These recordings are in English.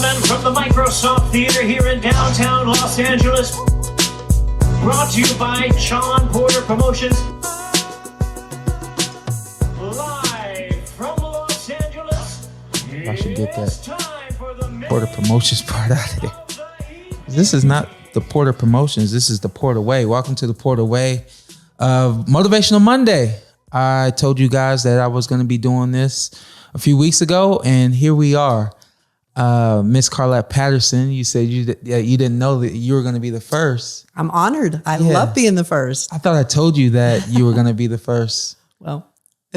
gentlemen, from the Microsoft Theater here in downtown Los Angeles, brought to you by Shawn Porter Promotions, live from Los Angeles. I should get that Porter Promotions part out of there. This is not the Porter Promotions. This is the Porter Way. Welcome to the Porter Way of Motivational Monday. I told you guys that I was going to be doing this a few weeks ago, and here we are. Miss Carlette Patterson, you said you didn't know that you were going to be the first. I'm honored. I love being the first. I thought I told you that you were going to be the first. Well,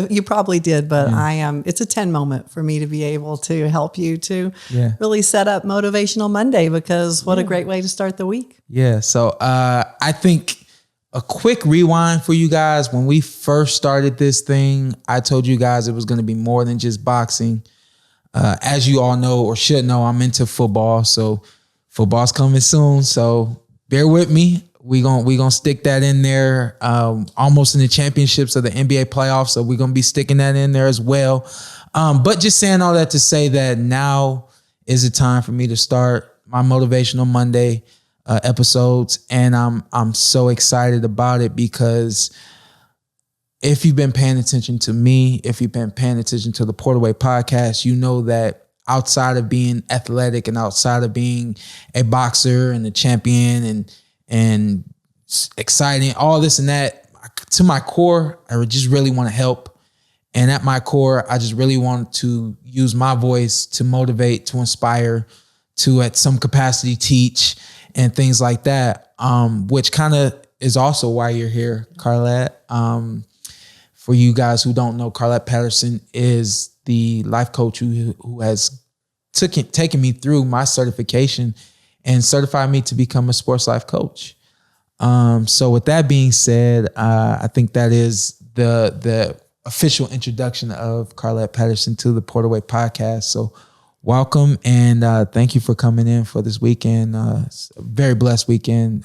you probably did, but I am. It's a 10 moment for me to be able to help you to really set up Motivational Monday, because what a great way to start the week. Yeah. So I think a quick rewind for you guys. When we first started this thing, I told you guys it was going to be more than just boxing. As you all know or should know, I'm into football. So football's coming soon. So bear with me. We gonna stick that in there, almost in the championships of the NBA playoffs. So we're gonna be sticking that in there as well. But just saying all that to say that now is the time for me to start my Motivational Monday episodes, and I'm so excited about it, because if you've been paying attention to me, if you've been paying attention to the Porter Way podcast, you know that outside of being athletic and outside of being a boxer and a champion and exciting, all this and that, to my core, I just really want to help. And at my core, I just really want to use my voice to motivate, to inspire, to at some capacity teach and things like that, which kind of is also why you're here, Carlette. For you guys who don't know, Carlette Patterson is the life coach who has taken me through my certification and certified me to become a sports life coach. So with that being said, I think that is the official introduction of Carlette Patterson to the Porter Way podcast. So welcome, and thank you for coming in for this weekend. It's a very blessed weekend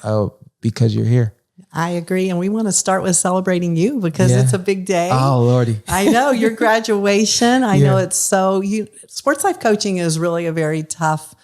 because you're here. I agree. And we want to start with celebrating you, because it's a big day. Oh, Lordy. I know your graduation. I know it's sports life coaching is really a very tough,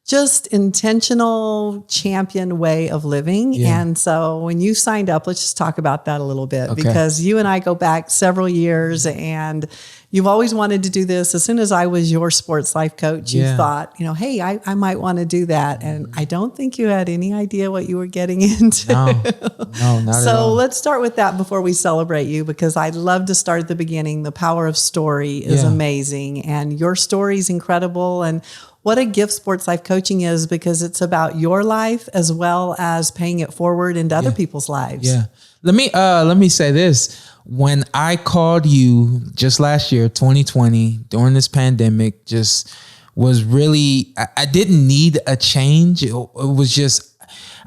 just intentional champion way of living. Yeah. And so when you signed up, let's just talk about that a little bit, because you and I go back several years, and you've always wanted to do this. As soon as I was your sports life coach, you thought, hey, I might want to do that. And I don't think you had any idea what you were getting into. No, not at all. So let's start with that before we celebrate you, because I'd love to start at the beginning. The power of story is amazing, and your story is incredible. And what a gift sports life coaching is, because it's about your life as well as paying it forward into other people's lives. Yeah. Let me say this. When I called you just last year, 2020, during this pandemic, just was really, I didn't need a change. It was just,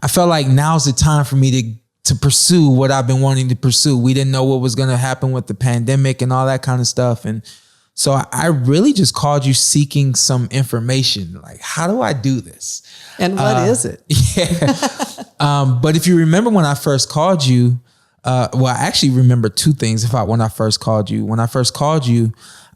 I felt like now's the time for me to pursue what I've been wanting to pursue. We didn't know what was going to happen with the pandemic and all that kind of stuff. And so I really just called you seeking some information. Like, how do I do this? And what is it? But if you remember when I first called you, well, I actually remember two things about when I first called you. When I first called you,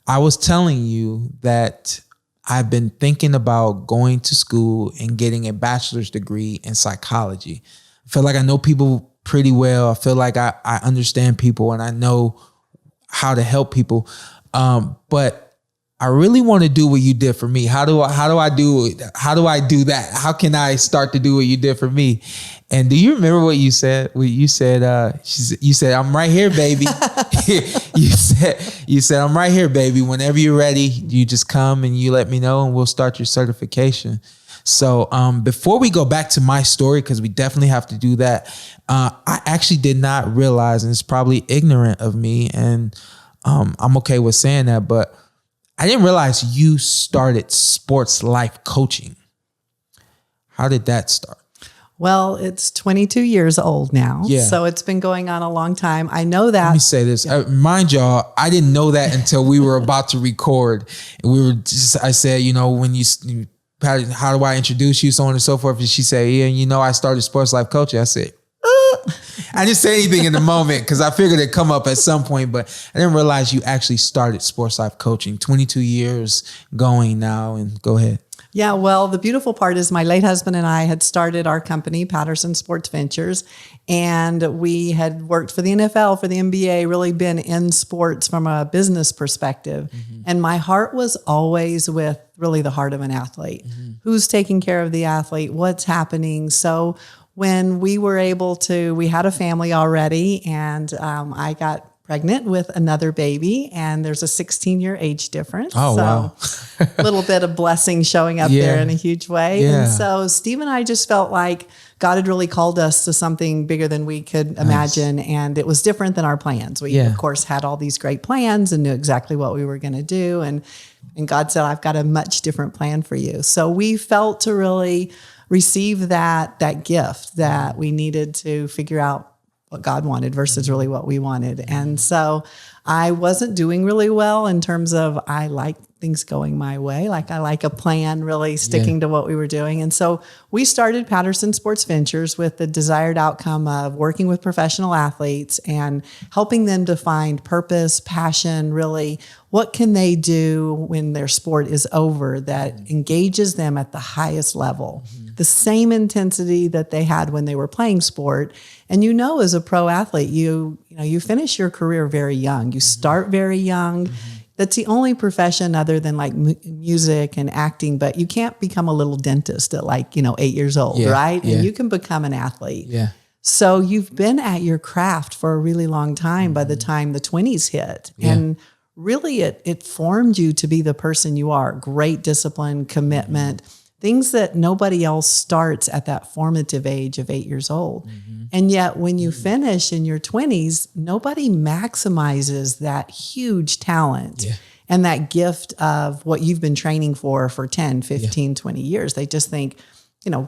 I was telling you that I've been thinking about going to school and getting a bachelor's degree in psychology. I feel like I know people pretty well. I feel like I understand people, and I know how to help people. But I really want to do what you did for me. How do I do it? How do I do that? How can I start to do what you did for me? And do you remember what you said? You said, "I'm right here, baby." you said, "I'm right here, baby. Whenever you're ready, you just come and you let me know, and we'll start your certification." So before we go back to my story, because we definitely have to do that, I actually did not realize, and it's probably ignorant of me, and I'm okay with saying that, but I didn't realize you started sports life coaching. How did that start? Well, it's 22 years old now. Yeah. So it's been going on a long time. I know that. Let me say this. Mind y'all, I didn't know that until we were about to record. And I said, when how do I introduce you? So on and so forth. And she said, yeah, I started sports life coaching. I said, I didn't say anything in the moment because I figured it'd come up at some point, but I didn't realize you actually started Sports Life Coaching. 22 years going now, and go ahead. Yeah, well, the beautiful part is my late husband and I had started our company, Patterson Sports Ventures, and we had worked for the NFL, for the NBA, really been in sports from a business perspective. And my heart was always with really the heart of an athlete. Who's taking care of the athlete? What's happening? So when we were able to, we had a family already, and I got pregnant with another baby, and there's a 16-year age difference. Oh, so wow. a little bit of blessing showing up there in a huge way. Yeah. And so Steve and I just felt like God had really called us to something bigger than we could imagine. And it was different than our plans. We, of course, had all these great plans and knew exactly what we were going to do. And God said, I've got a much different plan for you. So we felt to really receive that gift that we needed to figure out what God wanted versus really what we wanted. And so I wasn't doing really well in terms of, I like things going my way. Like I like a plan, really sticking to what we were doing. And so we started Patterson Sports Ventures with the desired outcome of working with professional athletes and helping them to find purpose, passion, really what can they do when their sport is over that engages them at the highest level. The same intensity that they had when they were playing sport. And as a pro athlete, you finish your career very young. You start very young. That's the only profession other than like music and acting, but you can't become a little dentist at 8 years old, right? And you can become an athlete. Yeah. So you've been at your craft for a really long time by the time the 20s hit. Yeah. And really it formed you to be the person you are. Great discipline, commitment, things that nobody else starts at that formative age of 8 years old. And yet when you finish in your 20s, nobody maximizes that huge talent and that gift of what you've been training for 10, 15, 20 years. They just think,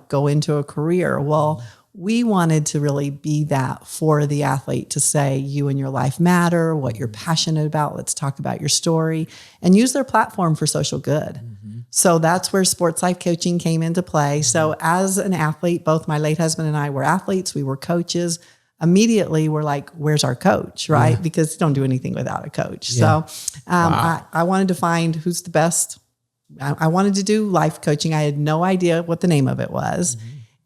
go into a career. Well, we wanted to really be that for the athlete to say, you and your life matter, what you're passionate about. Let's talk about your story and use their platform for social good. So that's where Sports Life Coaching came into play. So as an athlete, both my late husband and I were athletes. We were coaches. Immediately, we're like, where's our coach, right? Because you don't do anything without a coach. So I wanted to find who's the best. I wanted to do life coaching. I had no idea what the name of it was.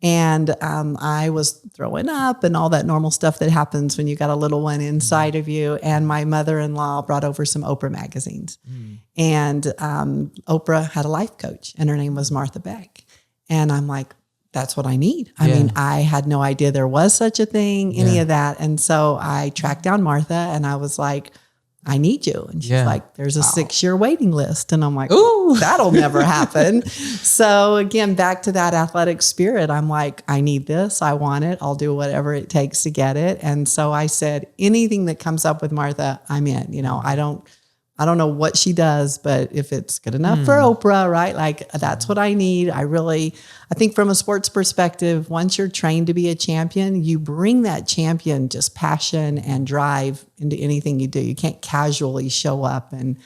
And I was throwing up and all that normal stuff that happens when you got a little one inside of you. And my mother-in-law brought over some Oprah magazines. And Oprah had a life coach, and her name was Martha Beck. And I'm like, that's what I need. I mean, I had no idea there was such a thing, any of that. And so I tracked down Martha, and I was like, I need you. And she's like, there's a 6-year waiting list. And I'm like, ooh, that'll never happen. So again, back to that athletic spirit, I'm like, I need this. I want it. I'll do whatever it takes to get it. And so I said, anything that comes up with Martha, I'm in. I don't know what she does, but if it's good enough for Oprah, right? Like that's what I need. I think from a sports perspective, once you're trained to be a champion, you bring that champion just passion and drive into anything you do. You can't casually show up. And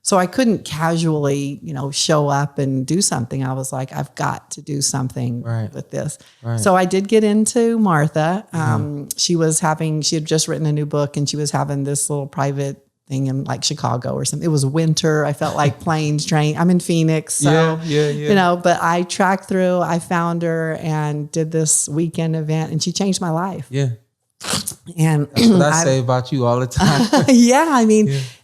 so I couldn't casually, show up and do something. I was like, I've got to do something with this. So I did get into Martha. She had just written a new book, and she was having this little private thing in like Chicago or something. It was winter. I felt like planes, train. I'm in Phoenix. So, but I tracked through, I found her and did this weekend event, and she changed my life. Yeah. And that's what I say about you all the time.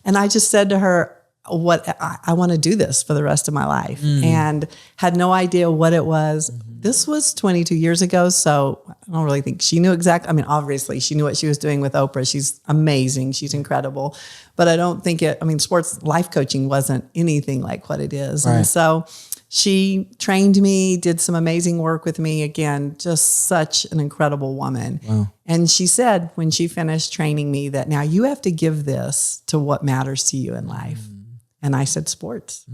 And I just said to her, I want to do this for the rest of my life, and had no idea what it was. This was 22 years ago, so I don't really think she knew exactly. I mean, obviously she knew what she was doing with Oprah. She's amazing. She's incredible. But I don't think sports life coaching wasn't anything like what it is. And so she trained me, did some amazing work with me. Again, just such an incredible woman. Wow. And she said when she finished training me that now you have to give this to what matters to you in life. And I said sports.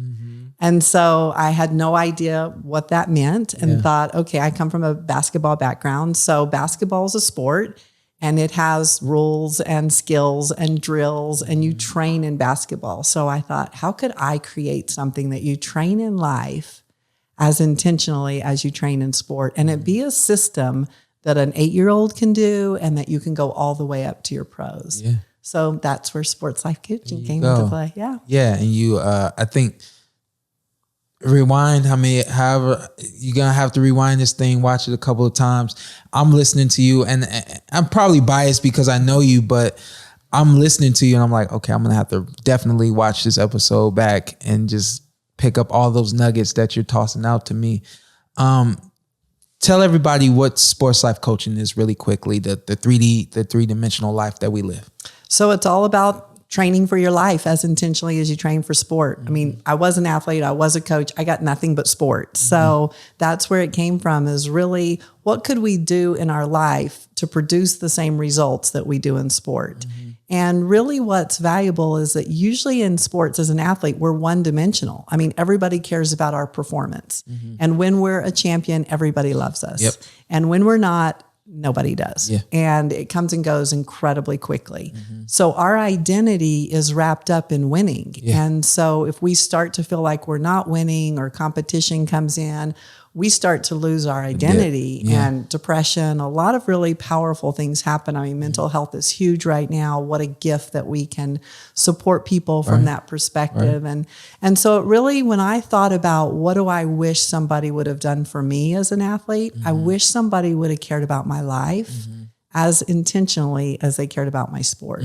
And so I had no idea what that meant and thought, okay, I come from a basketball background. So basketball is a sport, and it has rules and skills and drills, and you train in basketball. So I thought, how could I create something that you train in life as intentionally as you train in sport, and it be a system that an 8-year-old can do and that you can go all the way up to your pros. Yeah. So that's where sports life coaching came into play. Yeah. Yeah. And you, I think, rewind, however, you're going to have to rewind this thing, watch it a couple of times. I'm listening to you, and I'm probably biased because I know you, but I'm listening to you and I'm like, okay, I'm going to have to definitely watch this episode back and just pick up all those nuggets that you're tossing out to me. Tell everybody what sports life coaching is really quickly, the 3-dimensional life that we live. So it's all about training for your life as intentionally as you train for sport. I mean, I was an athlete, I was a coach, I got nothing but sport. So that's where it came from, is really what could we do in our life to produce the same results that we do in sport? And really what's valuable is that usually in sports as an athlete, we're one-dimensional. I mean, everybody cares about our performance. And when we're a champion, everybody loves us. And when we're not, nobody does. And it comes and goes incredibly quickly. So our identity is wrapped up in winning. And so if we start to feel like we're not winning or competition comes in, we start to lose our identity and depression. A lot of really powerful things happen. I mean, mental health is huge right now. What a gift that we can support people from that perspective. And so it really, when I thought about what do I wish somebody would have done for me as an athlete, I wish somebody would have cared about my life as intentionally as they cared about my sport.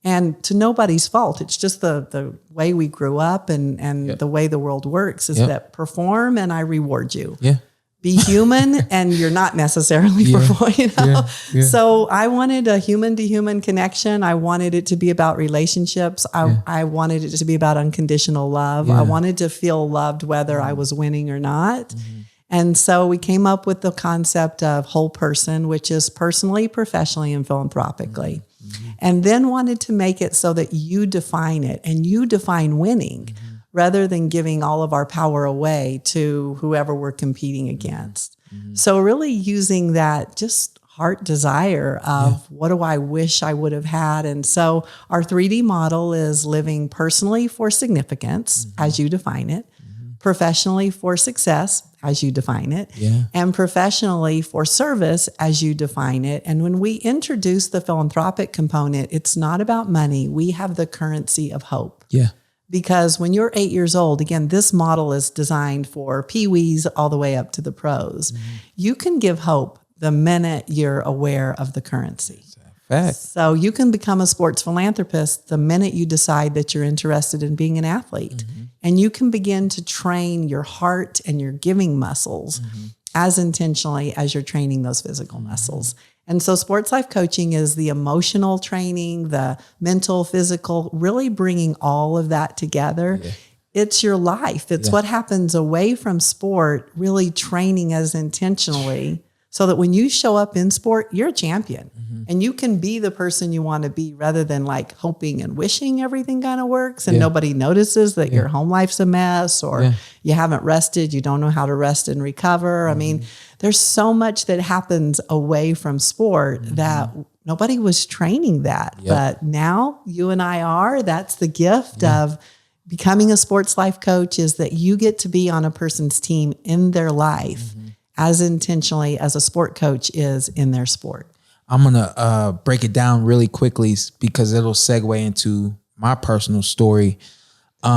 And to nobody's fault. It's just the way we grew up and the way the world works is that perform and I reward you. Be human and you're not necessarily performing. So I wanted a human to human connection. I wanted it to be about relationships. I wanted it to be about unconditional love. I wanted to feel loved whether I was winning or not. And so we came up with the concept of whole person, which is personally, professionally, and philanthropically. And then wanted to make it so that you define it and you define winning rather than giving all of our power away to whoever we're competing against. So really using that just heart desire of what do I wish I would have had? And so our 3D model is living personally for significance as you define it, professionally for success as you define it, and professionally for service as you define it. And when we introduce the philanthropic component, it's not about money. We have the currency of hope. Because when you're 8 years old, again, this model is designed for peewees all the way up to the pros. You can give hope the minute you're aware of the currency. So you can become a sports philanthropist the minute you decide that you're interested in being an athlete. And you can begin to train your heart and your giving muscles as intentionally as you're training those physical muscles. And so sports life coaching is the emotional training, the mental, physical, really bringing all of that together. It's your life. It's what happens away from sport, really training as intentionally so that when you show up in sport, you're a champion and you can be the person you want to be rather than like hoping and wishing everything kind of works and nobody notices that your home life's a mess or you haven't rested, you don't know how to rest and recover. I mean, there's so much that happens away from sport that nobody was training that. But now you and I are. That's the gift of becoming a sports life coach, is that you get to be on a person's team in their life as intentionally as a sport coach is in their sport. I'm going to break it down really quickly because it'll segue into my personal story. We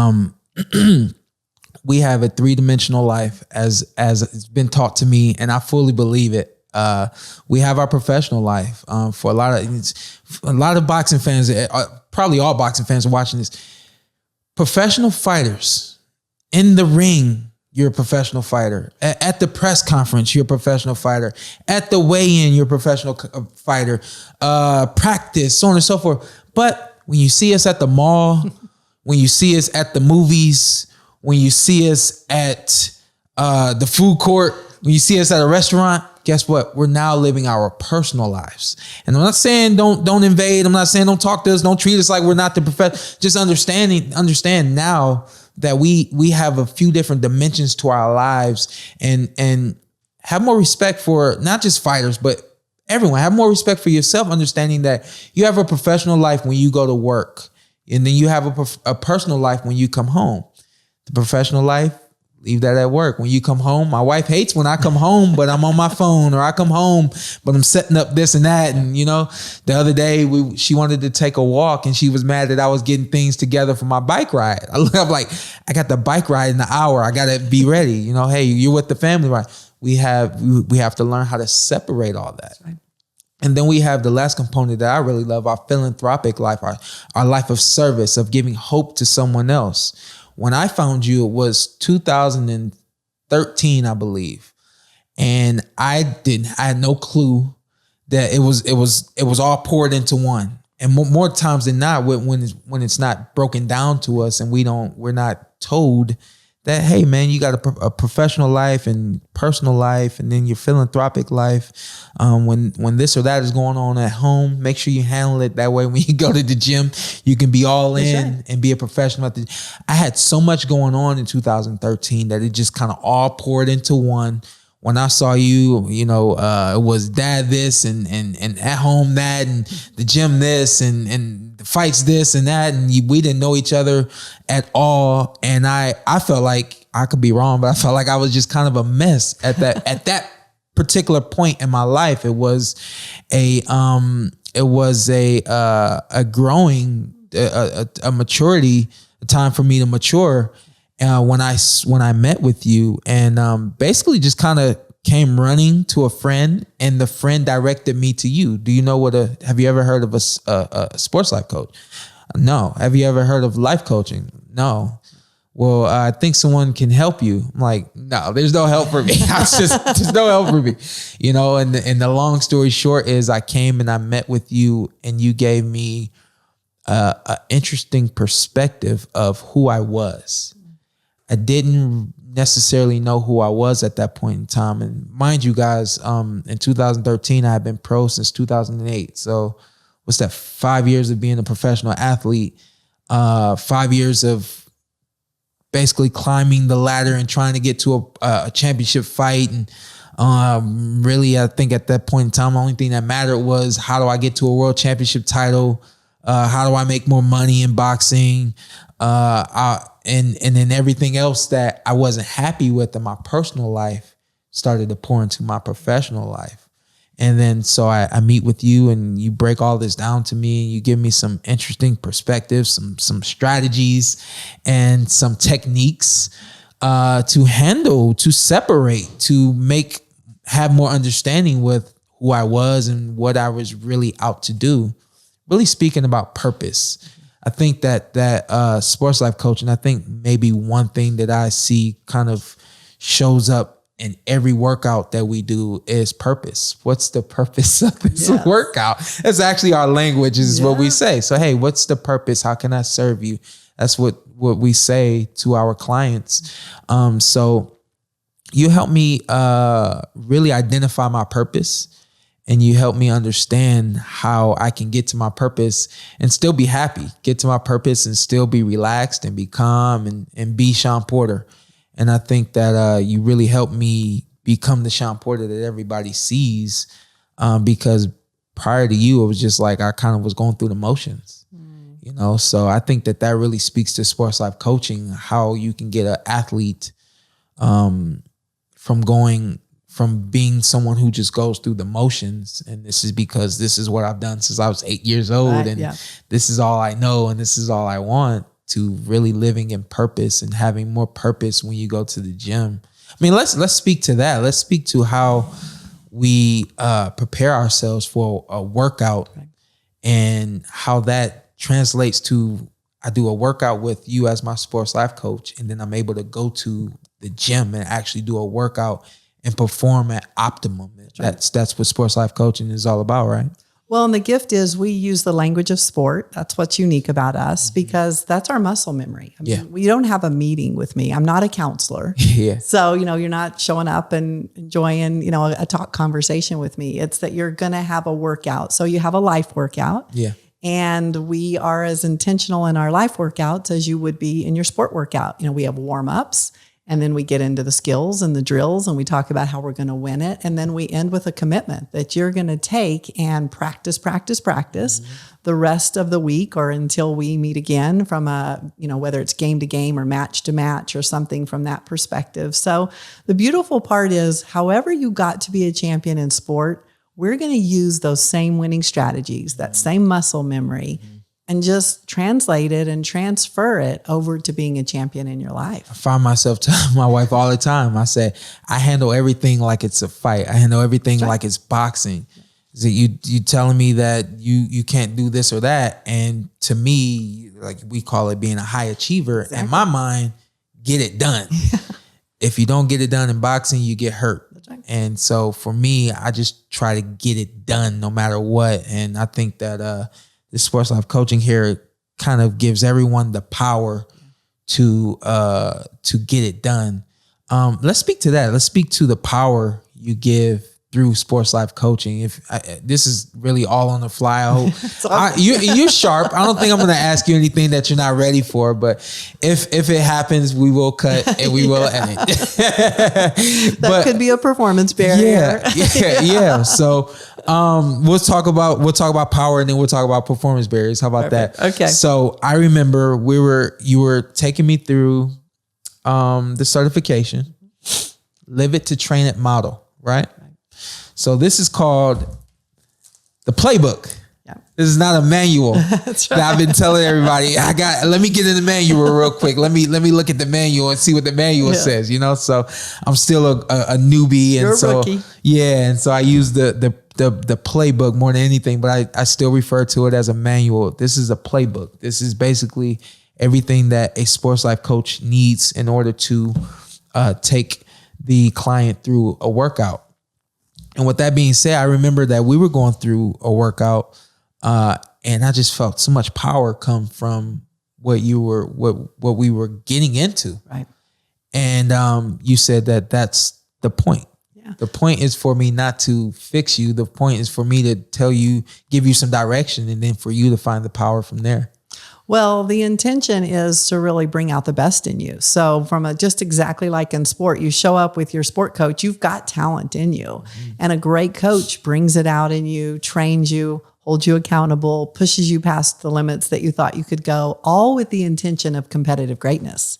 have a 3-dimensional life as it's been taught to me, and I fully believe it. We have our professional life. For a lot of boxing fans, probably all boxing fans are watching this. Professional fighters in the ring, you're a professional fighter. At the press conference, you're a professional fighter. At the weigh-in, you're a professional fighter. Practice, so on and so forth. But when you see us at the mall, when you see us at the movies, when you see us at the food court, when you see us at a restaurant, guess what? We're now living our personal lives. And I'm not saying don't invade. I'm not saying don't talk to us. Don't treat us like we're not the professional. Just understand now that we have a few different dimensions to our lives and have more respect for not just fighters, but everyone. Have more respect for yourself, understanding that you have a professional life when you go to work, and then you have a personal life when you come home. The professional life, leave that at work. When you come home, my wife hates when I come home, but I'm on my phone, or I come home, but I'm setting up this and that. And, you know, the other day she wanted to take a walk and she was mad that I was getting things together for my bike ride. I'm like, I got the bike ride in an hour. I got to be ready. You know, hey, you're with the family, right? We have to learn how to separate all that. Right. And then we have the last component that I really love, our philanthropic life, our life of service, of giving hope to someone else. When I found you, it was 2013, I believe. And I had no clue that it was all poured into one. And more times than not, when it's not broken down to us and we're not told that, hey man, you got a professional life and personal life, and then your philanthropic life. When this or that is going on at home, make sure you handle it that way. When you go to the gym, you can be all in and be a professional at the. I had so much going on in 2013 that it just kind of all poured into one. When I saw you, you know, it was dad this and at home that, and the gym this and the fights this and that, and we didn't know each other at all. And I felt like, I could be wrong, but I felt like I was just kind of a mess at that particular point in my life. It was a growing, a maturity, a time for me to mature. When I met with you, and basically just kind of came running to a friend, and the friend directed me to you. Do you know have you ever heard of a sports life coach? No. Have you ever heard of life coaching? No. Well, I think someone can help you. I'm like, no, there's no help for me. There's no help for me. You know, and the long story short is I came and I met with you, and you gave me an interesting perspective of who I was. I didn't necessarily know who I was at that point in time. And mind you guys, in 2013, I had been pro since 2008. So what's that? 5 years of being a professional athlete, 5 years of basically climbing the ladder and trying to get to a championship fight. And really, I think at that point in time, the only thing that mattered was, how do I get to a world championship title? How do I make more money in boxing? And then everything else that I wasn't happy with in my personal life started to pour into my professional life. And then so I meet with you, and you break all this down to me, and you give me some interesting perspectives, some strategies and some techniques to handle, to separate, to have more understanding with who I was and what I was really out to do. Really speaking about purpose. I think that sports life coaching, I think maybe one thing that I see kind of shows up in every workout that we do is purpose. What's the purpose of this workout? It's actually our language is what we say. So, hey, what's the purpose? How can I serve you? That's what we say to our clients. So you help me really identify my purpose. And you help me understand how I can get to my purpose and still be happy, get to my purpose and still be relaxed and be calm and be Shawn Porter. And I think that you really helped me become the Shawn Porter that everybody sees, because prior to you, it was just like I kind of was going through the motions, you know? So I think that really speaks to sports life coaching, how you can get an athlete from being someone who just goes through the motions. And this is because this is what I've done since I was 8 years old. This is all I know. And this is all I want, to really living in purpose and having more purpose when you go to the gym. I mean, let's speak to that. Let's speak to how we prepare ourselves for a workout and how that translates to, I do a workout with you as my sports life coach, and then I'm able to go to the gym and actually do a workout and perform at optimum. That's what sports life coaching is all about, right? Well, and the gift is we use the language of sport. That's what's unique about us, because that's our muscle memory. I mean, you don't have a meeting with me. I'm not a counselor. So, you know, you're not showing up and enjoying, you know, a talk conversation with me. It's that you're going to have a workout. So you have a life workout. And we are as intentional in our life workouts as you would be in your sport workout. You know, we have warm-ups. And then we get into the skills and the drills and we talk about how we're going to win it. And then we end with a commitment that you're going to take and practice the rest of the week or until we meet again from whether it's game to game or match to match or something from that perspective. So the beautiful part is, however you got to be a champion in sport, we're going to use those same winning strategies, that same muscle memory, and just translate it and transfer it over to being a champion in your life. I find myself telling my wife all the time, I say, I handle everything like it's a fight. I handle everything like it's boxing. Is it you telling me that you can't do this or that? And to me, like we call it being a high achiever. Exactly. In my mind, get it done. If you don't get it done in boxing, you get hurt. Right. And so for me, I just try to get it done no matter what. And I think that the Sports Life Coaching here kind of gives everyone the power to get it done. Let's speak to that. Let's speak to the power you give through Sports Life Coaching. This is really all on the fly. I hope you're sharp. I don't think I'm going to ask you anything that you're not ready for, but if it happens, we will cut and we will edit. That could be a performance barrier. Yeah. So we'll talk about power and then we'll talk about performance barriers. How about that? Okay. So I remember you were taking me through the certification, Live It to Train It model, right? So this is called the playbook. Yeah. This is not a manual. That's right. That I've been telling everybody. Let me get in the manual real quick. Let me look at the manual and see what the manual says. So I'm still a newbie, and You're so a rookie. Yeah, and so I use the playbook more than anything, but I still refer to it as a manual. This is a playbook. This is basically everything that a sports life coach needs in order to take the client through a workout. And with that being said, I remember that we were going through a workout, and I just felt so much power come from what we were getting into. Right. And you said that that's the point. Yeah. The point is for me not to fix you. The point is for me to give you some direction, and then for you to find the power from there. Well, the intention is to really bring out the best in you. So just exactly like in sport, you show up with your sport coach, you've got talent in you. Mm-hmm. And a great coach brings it out in you, trains you, holds you accountable, pushes you past the limits that you thought you could go, all with the intention of competitive greatness.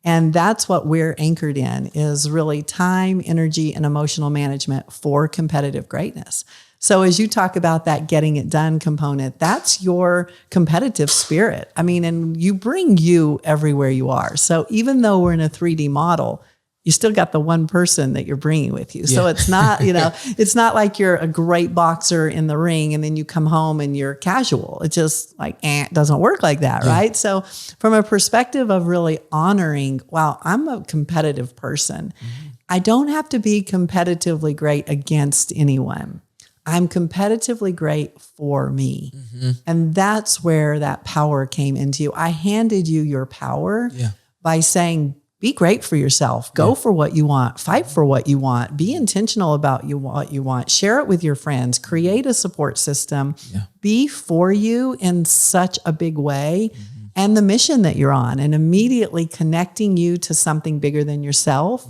And that's what we're anchored in, is really time, energy, and emotional management for competitive greatness. So as you talk about that getting it done component, that's your competitive spirit. I mean, and you bring you everywhere you are. So even though we're in a 3D model, you still got the one person that you're bringing with you. Yeah. So it's not, it's not like you're a great boxer in the ring and then you come home and you're casual. It's just like, it doesn't work like that, right? So from a perspective of really honoring, wow, I'm a competitive person. Mm-hmm. I don't have to be competitively great against anyone. I'm competitively great for me. Mm-hmm. And that's where that power came into you. I handed you your power by saying, be great for yourself. Go for what you want. Fight for what you want. Be intentional about what you want. Share it with your friends. Create a support system. Yeah. Be for you in such a big way. Mm-hmm. And the mission that you're on, and immediately connecting you to something bigger than yourself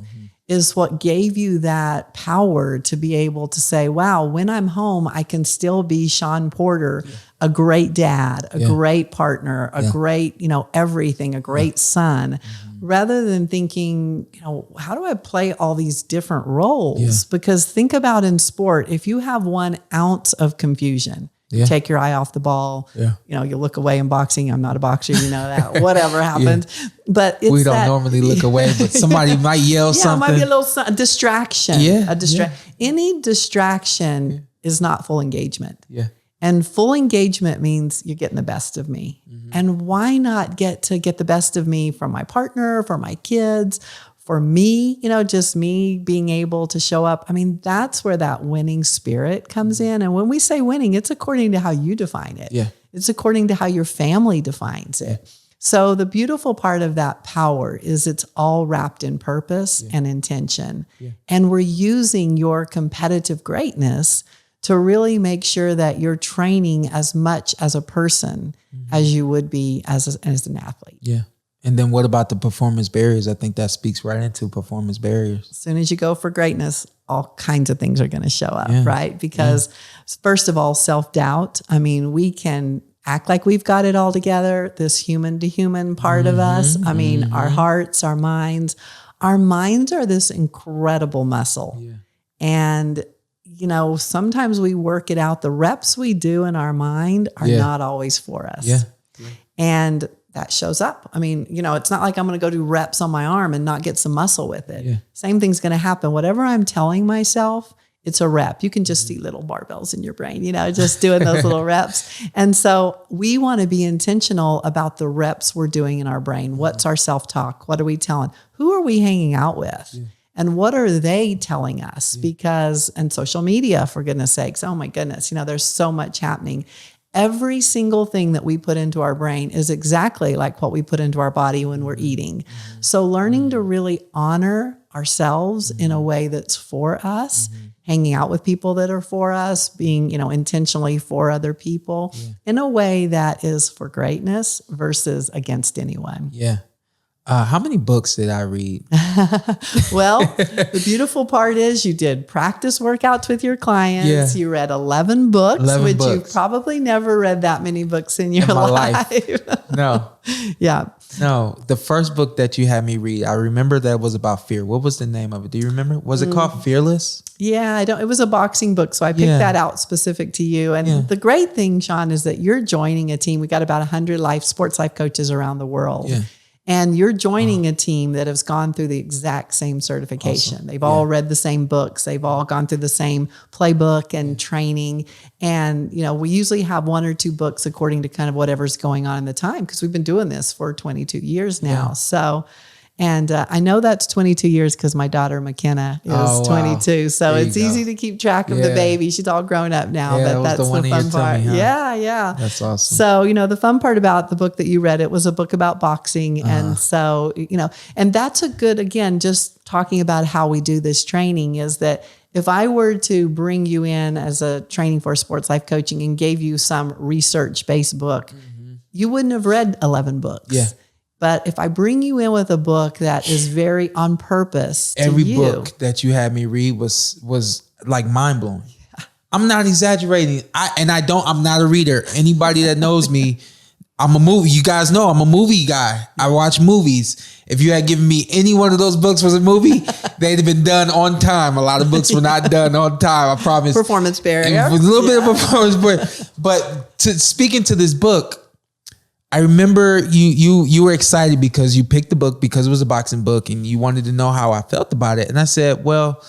is what gave you that power to be able to say, wow, when I'm home, I can still be Shawn Porter, a great dad, a great partner, a great, everything, a great son, rather than thinking, how do I play all these different roles? Yeah. Because think about in sport, if you have 1 ounce of confusion, you take your eye off the ball, you look away in boxing. I'm not a boxer, that, whatever happened. But it's we don't normally look away, but somebody might yell something. It might be a little distraction. Any distraction is not full engagement. Yeah. And full engagement means you're getting the best of me. Mm-hmm. And why not get the best of me from my partner, for my kids, for me, just me being able to show up. I mean, that's where that winning spirit comes in. And when we say winning, it's according to how you define it. Yeah. It's according to how your family defines it. So the beautiful part of that power is it's all wrapped in purpose and intention. Yeah. And we're using your competitive greatness to really make sure that you're training as much as a person as you would be as an athlete. Yeah. And then what about the performance barriers? I think that speaks right into performance barriers. As soon as you go for greatness, all kinds of things are going to show up, right? Because first of all, self-doubt. I mean, we can act like we've got it all together, this human to human part of us. I mean, our hearts, our minds are this incredible muscle. Yeah. And, you know, sometimes we work it out. The reps we do in our mind are not always for us. Yeah. And that shows up. I mean, you know, it's not like I'm going to go do reps on my arm and not get some muscle with it. Yeah. Same thing's going to happen. Whatever I'm telling myself, it's a rep. You can just see little barbells in your brain, you know, just doing those little reps. And so we want to be intentional about the reps we're doing in our brain. What's our self-talk? What are we telling? Who are we hanging out with? Yeah. And what are they telling us? Because, and social media, for goodness sakes, oh my goodness, you know, there's so much happening. Every single thing that we put into our brain is exactly like what we put into our body when we're eating. So learning to really honor ourselves in a way that's for us, hanging out with people that are for us, being, you know, intentionally for other people in a way that is for greatness versus against anyone. Yeah. How many books did I read? Well, the beautiful part is you did practice workouts with your clients. Yeah. You read 11 books, which you probably never read that many books in your life. No. Yeah. No. The first book that you had me read, I remember that was about fear. What was the name of it? Do you remember? Was it called Fearless? Yeah, I don't. It was a boxing book, so I picked that out specific to you. And the great thing, Shawn, is that you're joining a team. We got about 100 sports life coaches around the world. Yeah. And you're joining a team that has gone through the exact same certification. Awesome. They've all read the same books. They've all gone through the same playbook and training. And, you know, we usually have 1 or 2 books according to kind of whatever's going on in the time, because we've been doing this for 22 years now. Yeah. So, and I know that's 22 years because my daughter McKenna is 22. So it's easy to keep track of the baby. She's all grown up now, but that's the fun part. Huh? Yeah. That's awesome. So, you know, the fun part about the book that you read, it was a book about boxing. And so, you know, and that's a good, again, just talking about how we do this training is that if I were to bring you in as a training for sports life coaching and gave you some research-based book, you wouldn't have read 11 books. Yeah. But if I bring you in with a book that is very on purpose to every book that you had me read was like mind blowing. Yeah. I'm not exaggerating. I'm not a reader. Anybody that knows me, I'm a movie. You guys know I'm a movie guy. I watch movies. If you had given me any one of those books was a movie, they'd have been done on time. A lot of books were not done on time. I promise. Performance barrier. A little bit of performance barrier. But speaking to this book, I remember you were excited because you picked the book because it was a boxing book and you wanted to know how I felt about it. And I said, well,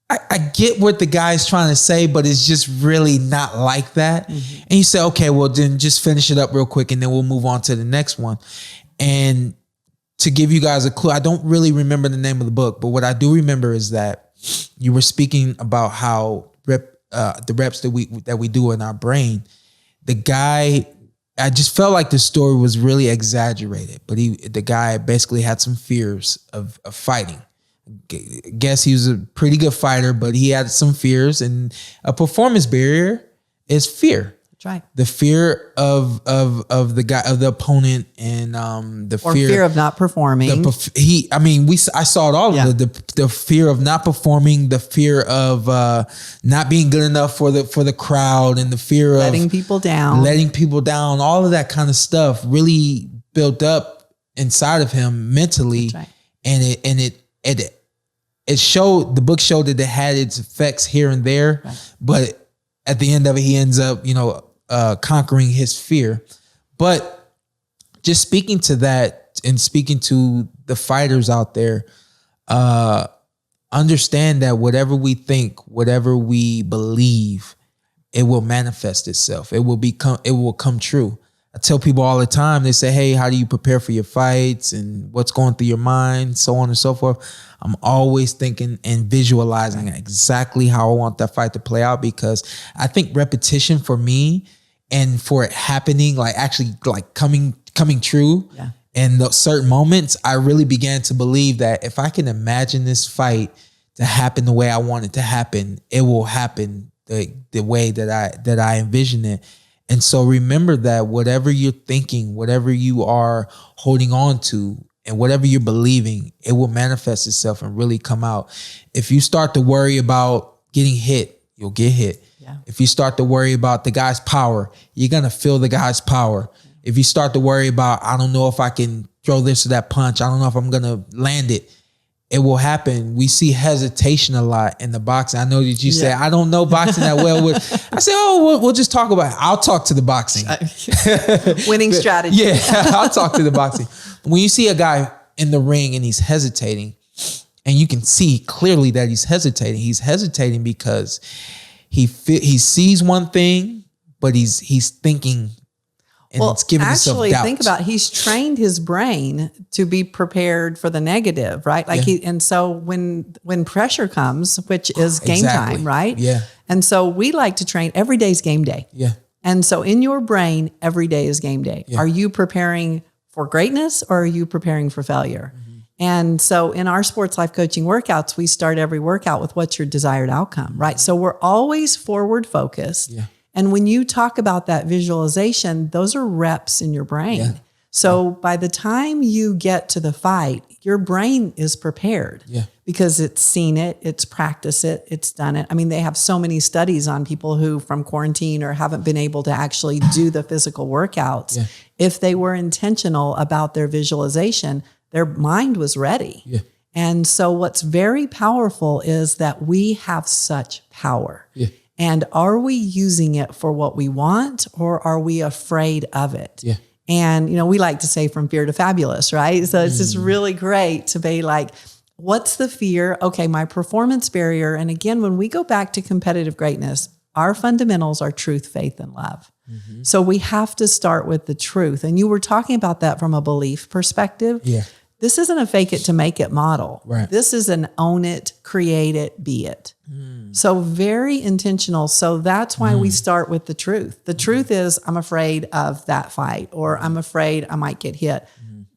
I get what the guy's trying to say, but it's just really not like that. Mm-hmm. And you said, okay, well then just finish it up real quick and then we'll move on to the next one. And to give you guys a clue, I don't really remember the name of the book, but what I do remember is that you were speaking about how the reps that we do in our brain. The guy, I just felt like the story was really exaggerated, but the guy basically had some fears of fighting. I guess he was a pretty good fighter, but he had some fears, and a performance barrier is fear. That's right. The fear of the guy, of the opponent, and the fear of not performing. I saw it all. Yeah. The fear of not performing, the fear of not being good enough for the crowd, and the fear letting of people down. All of that kind of stuff really built up inside of him mentally. That's right. And it showed, the book showed that it had its effects here and there, right. But at the end of it, he ends up, conquering his fear. But just speaking to that and speaking to the fighters out there, understand that whatever we think, whatever we believe, it will manifest itself. It will come true. I tell people all the time, they say, hey, how do you prepare for your fights and what's going through your mind, so on and so forth. I'm always thinking and visualizing exactly how I want that fight to play out, because I think repetition for me and for it happening, coming true in those certain moments, I really began to believe that if I can imagine this fight to happen the way I want it to happen, it will happen the way that I envision it. And so remember that whatever you're thinking, whatever you are holding on to, and whatever you're believing, it will manifest itself and really come out. If you start to worry about getting hit, you'll get hit. Yeah. If you start to worry about the guy's power, you're going to feel the guy's power. If you start to worry about, I don't know if I can throw this or that punch, I don't know if I'm going to land it, it will happen. We see hesitation a lot in the boxing. I know that you say, I don't know boxing that well. I say, we'll just talk about it. I'll talk to the boxing. Winning strategy. Yeah, I'll talk to the boxing. When you see a guy in the ring and he's hesitating, and you can see clearly that he's hesitating because he sees one thing, but he's thinking, and it's giving himself doubt. Think about it. He's trained his brain to be prepared for the negative, right? Like and so when pressure comes, which is game time, right? Yeah. And so we like to train every day's game day. Yeah. And so in your brain, every day is game day. Yeah. Are you preparing for greatness or are you preparing for failure? Mm-hmm. And so in our sports life coaching workouts, we start every workout with what's your desired outcome, right? So we're always forward focused. Yeah. And when you talk about that visualization, those are reps in your brain. Yeah. So by the time you get to the fight, your brain is prepared because it's seen it, it's practiced it, it's done it. I mean, they have so many studies on people who from quarantine or haven't been able to actually do the physical workouts. Yeah. If they were intentional about their visualization, their mind was ready. Yeah. And so what's very powerful is that we have such power. Yeah. And are we using it for what we want or are we afraid of it? Yeah. And, we like to say from fear to fabulous, right? So it's just really great to be like, what's the fear? Okay, my performance barrier. And again, when we go back to competitive greatness, our fundamentals are truth, faith, and love. Mm-hmm. So we have to start with the truth. And you were talking about that from a belief perspective. Yeah. This isn't a fake it to make it model. Right. This is an own it, create it, be it. So very intentional. So that's why we start with the truth. The truth is I'm afraid of that fight or I'm afraid I might get hit.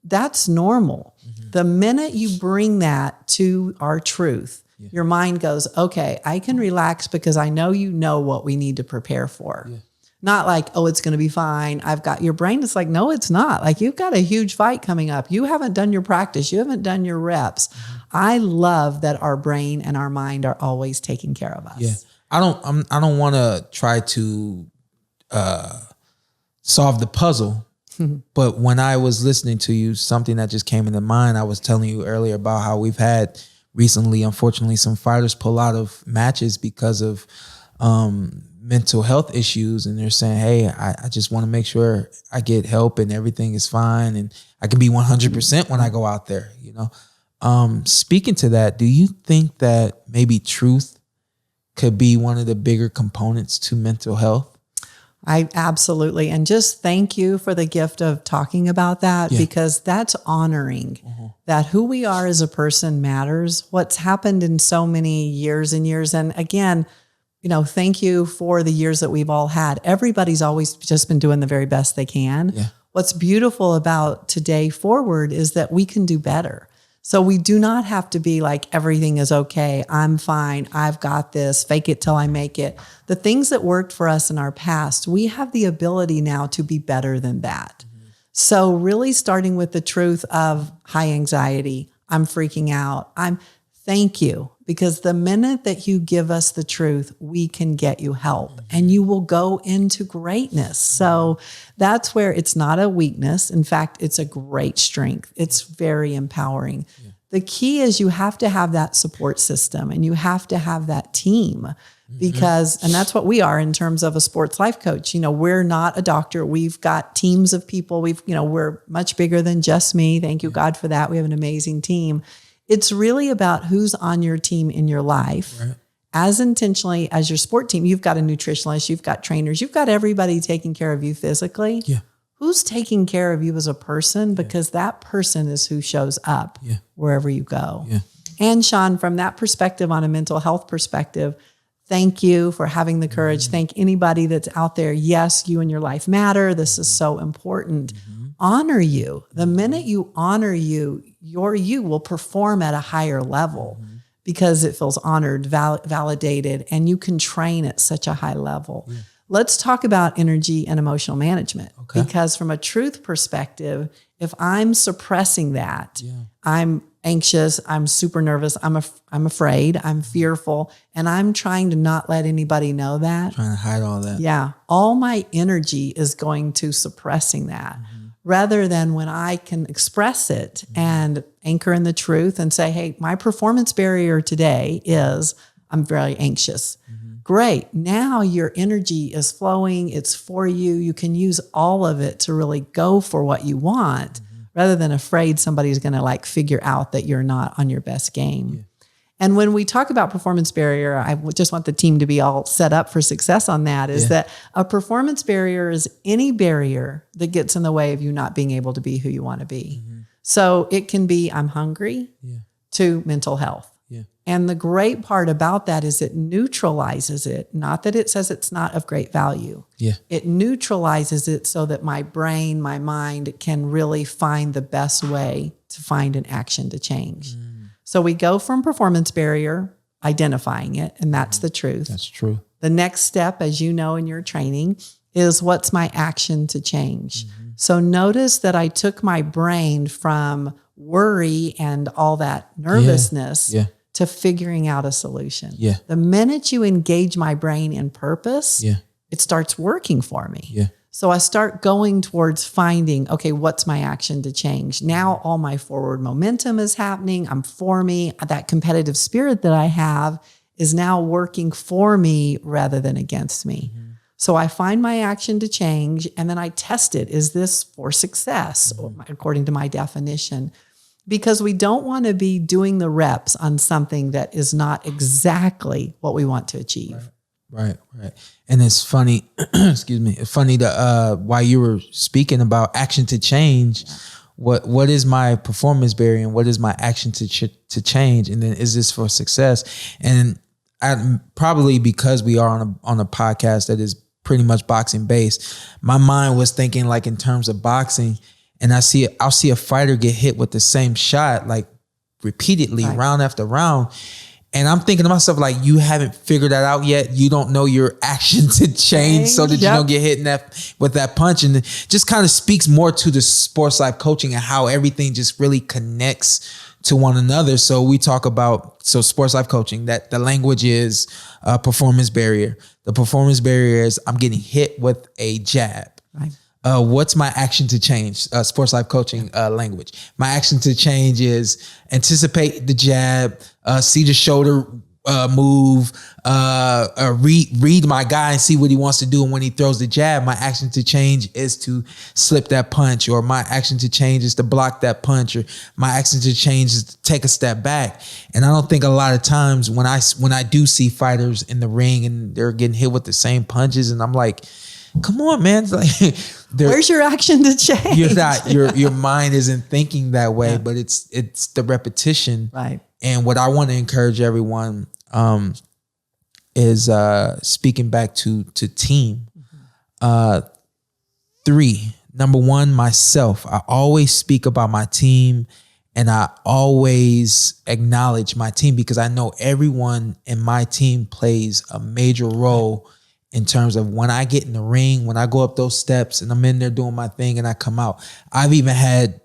That's normal. The minute you bring that to our truth, your mind goes, okay, I can relax because I know what we need to prepare for. Yeah. Not like, oh, it's going to be fine. I've got your brain. It's like, no, it's not. Like you've got a huge fight coming up. You haven't done your practice. You haven't done your reps. I love that our brain and our mind are always taking care of us. Yeah. I don't want to try to solve the puzzle, but when I was listening to you, something that just came into mind, I was telling you earlier about how we've had recently, unfortunately, some fighters pull out of matches because of mental health issues, and they're saying, hey, I just want to make sure I get help and everything is fine and I can be 100% when I go out there, Speaking to that, do you think that maybe truth could be one of the bigger components to mental health? I absolutely. And just thank you for the gift of talking about that because that's honoring that who we are as a person matters. What's happened in so many years and years. And again, thank you for the years that we've all had. Everybody's always just been doing the very best they can. Yeah. What's beautiful about today forward is that we can do better. So we do not have to be like, everything is okay. I'm fine. I've got this. Fake it till I make it. The things that worked for us in our past, we have the ability now to be better than that. Mm-hmm. So really starting with the truth of high anxiety, I'm freaking out. Thank you. Because the minute that you give us the truth, we can get you help and you will go into greatness. So that's where it's not a weakness. In fact, it's a great strength. It's very empowering. Yeah. The key is you have to have that support system and you have to have that team because, and that's what we are in terms of a sports life coach. We're not a doctor. We've got teams of people. We're much bigger than just me. Thank you, God, for that. We have an amazing team. It's really about who's on your team in your life. Right. As intentionally as your sport team, you've got a nutritionist, you've got trainers, you've got everybody taking care of you physically. Yeah. Who's taking care of you as a person? Because that person is who shows up wherever you go. Yeah. And Shawn, from that perspective, on a mental health perspective, thank you for having the courage. Thank anybody that's out there. Yes, you and your life matter. This is so important. Honor you. The minute you honor you, you will perform at a higher level because it feels honored, validated, and you can train at such a high level. Yeah. Let's talk about energy and emotional management. Okay. Because from a truth perspective, if I'm suppressing that, I'm anxious, I'm super nervous, I'm afraid, I'm fearful, and I'm trying to not let anybody know that. Trying to hide all that. Yeah. All my energy is going to suppressing that rather than when I can express it and anchor in the truth and say, hey, my performance barrier today is I'm very anxious. Great. Now your energy is flowing. It's for you. You can use all of it to really go for what you want rather than afraid somebody's going to like figure out that you're not on your best game. Yeah. And when we talk about performance barrier, I just want the team to be all set up for success on that, is that a performance barrier is any barrier that gets in the way of you not being able to be who you want to be. So it can be, I'm hungry, to mental health. And the great part about that is it neutralizes it, not that it says it's not of great value. It neutralizes it so that my brain, my mind can really find the best way to find an action to change. So we go from performance barrier, identifying it, and that's the truth. That's true. The next step, as you know in your training, is what's my action to change? So notice that I took my brain from worry and all that nervousness to figuring out a solution. The minute you engage my brain in purpose, it starts working for me. So I start going towards finding, okay, what's my action to change? Now all my forward momentum is happening. I'm for me. That competitive spirit that I have is now working for me rather than against me. So I find my action to change and then I test it. Is this for success, according to my definition? Because we don't want to be doing the reps on something that is not exactly what we want to achieve. Right. And it's funny, excuse me, it's funny that while you were speaking about action to change, what is my performance barrier and what is my action to change? And then is this for success? And probably because we are on a podcast that is pretty much boxing based, my mind was thinking like in terms of boxing. And I'll see a fighter get hit with the same shot, like repeatedly, round after round. And I'm thinking to myself, like, you haven't figured that out yet. You don't know your action to change so that you don't get hit with that punch. And it just kind of speaks more to the sports life coaching and how everything just really connects to one another. So we talk about, sports life coaching, that the language is performance barrier. The performance barrier is I'm getting hit with a jab. What's my action to change? Sports life coaching language. My action to change is anticipate the jab, see the shoulder move, read my guy and see what he wants to do. And when he throws the jab, my action to change is to slip that punch, or my action to change is to block that punch, or my action to change is to take a step back. And I don't think a lot of times when I do see fighters in the ring and they're getting hit with the same punches, and I'm like, come on, man. It's like, where's your action to change? You're not, your mind isn't thinking that way, but it's the repetition. Right. And what I want to encourage everyone is speaking back to team. 3, number 1, myself. I always speak about my team and I always acknowledge my team because I know everyone in my team plays a major role in terms of when I get in the ring, when I go up those steps and I'm in there doing my thing and I come out. I've even had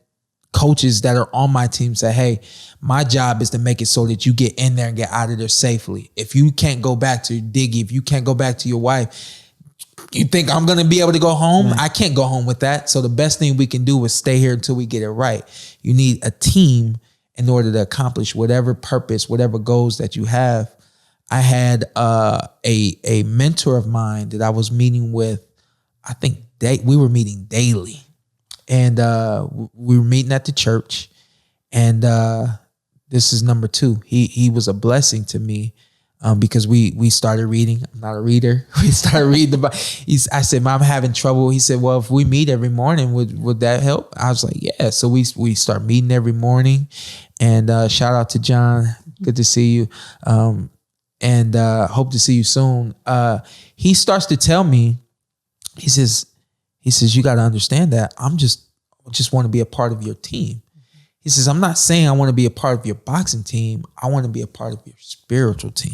coaches that are on my team say, hey, my job is to make it so that you get in there and get out of there safely. If you can't go back to Diggy, if you can't go back to your wife, you think I'm going to be able to go home? Right. I can't go home with that. So the best thing we can do is stay here until we get it right. You need a team in order to accomplish whatever purpose, whatever goals that you have. I had a mentor of mine that I was meeting with. I think we were meeting daily, and we were meeting at the church. And this is number 2. He was a blessing to me because we started reading. I'm not a reader. We started reading the Bible. I said, "Mom, I'm having trouble." He said, "Well, if we meet every morning, would that help?" I was like, "Yeah." So we start meeting every morning. And shout out to John. Good to see you. And hope to see you soon. He starts to tell me, he says, you got to understand that I just want to be a part of your team. He says, I'm not saying I want to be a part of your boxing team. I want to be a part of your spiritual team.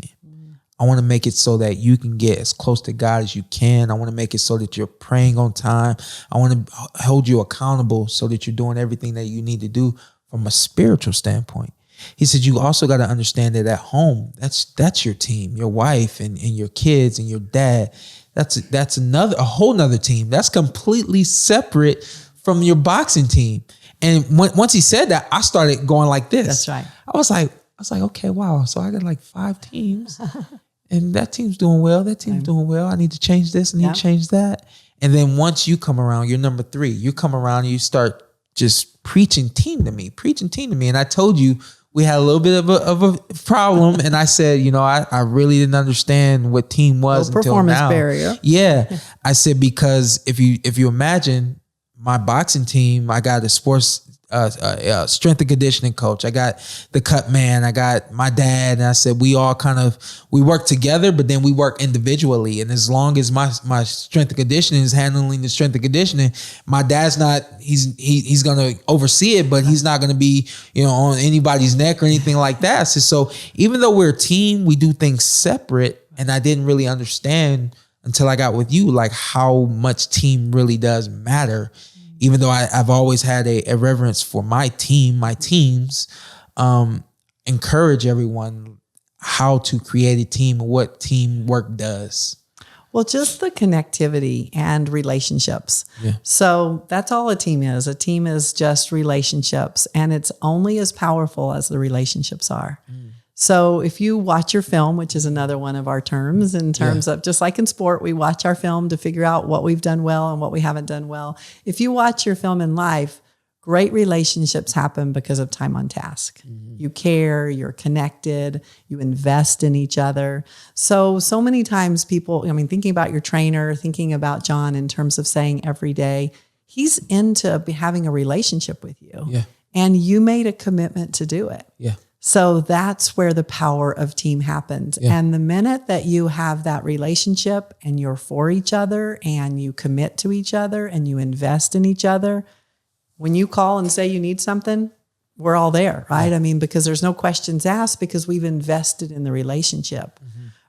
I want to make it so that you can get as close to God as you can. I want to make it so that you're praying on time. I want to hold you accountable so that you're doing everything that you need to do from a spiritual standpoint. He said, you also got to understand that at home, that's your team, your wife and your kids and your dad. That's a whole nother team. That's completely separate from your boxing team. And once he said that, I started going like this. That's right. I was like, okay, wow. So I got like 5 teams and that team's doing well. That team's doing well. I need to change this. I need to change that. And then once you come around, you're number 3. You come around and you start just preaching team to me. And I told you we had a little bit of a problem. And I said, I really didn't understand what team was until performance now. Barrier. Yeah. I said, because if you imagine my boxing team, I got a sports strength and conditioning coach. I got the cut man. I got my dad. And I said, we work together, but then we work individually. And as long as my strength and conditioning is handling the strength and conditioning, my dad's not, he's going to oversee it, but he's not going to be, on anybody's neck or anything like that. So even though we're a team, we do things separate. And I didn't really understand until I got with you, like how much team really does matter. Even though I've always had a reverence for my teams, encourage everyone how to create a team and what teamwork does. Well, just the connectivity and relationships. Yeah. So that's all a team is. A team is just relationships, and it's only as powerful as the relationships are. So if you watch your film, which is another one of our terms in terms of, just like in sport, we watch our film to figure out what we've done well and what we haven't done well. If you watch your film in life, great relationships happen because of time on task. You care, you're connected, you invest in each other. So many times people, thinking about your trainer, thinking about John in terms of saying every day, he's into having a relationship with you. Yeah. And you made a commitment to do it. Yeah. So that's where the power of team happens. Yeah. And the minute that you have that relationship and you're for each other and you commit to each other and you invest in each other, when you call and say you need something, we're all there, right? Yeah. Because there's no questions asked because we've invested in the relationship.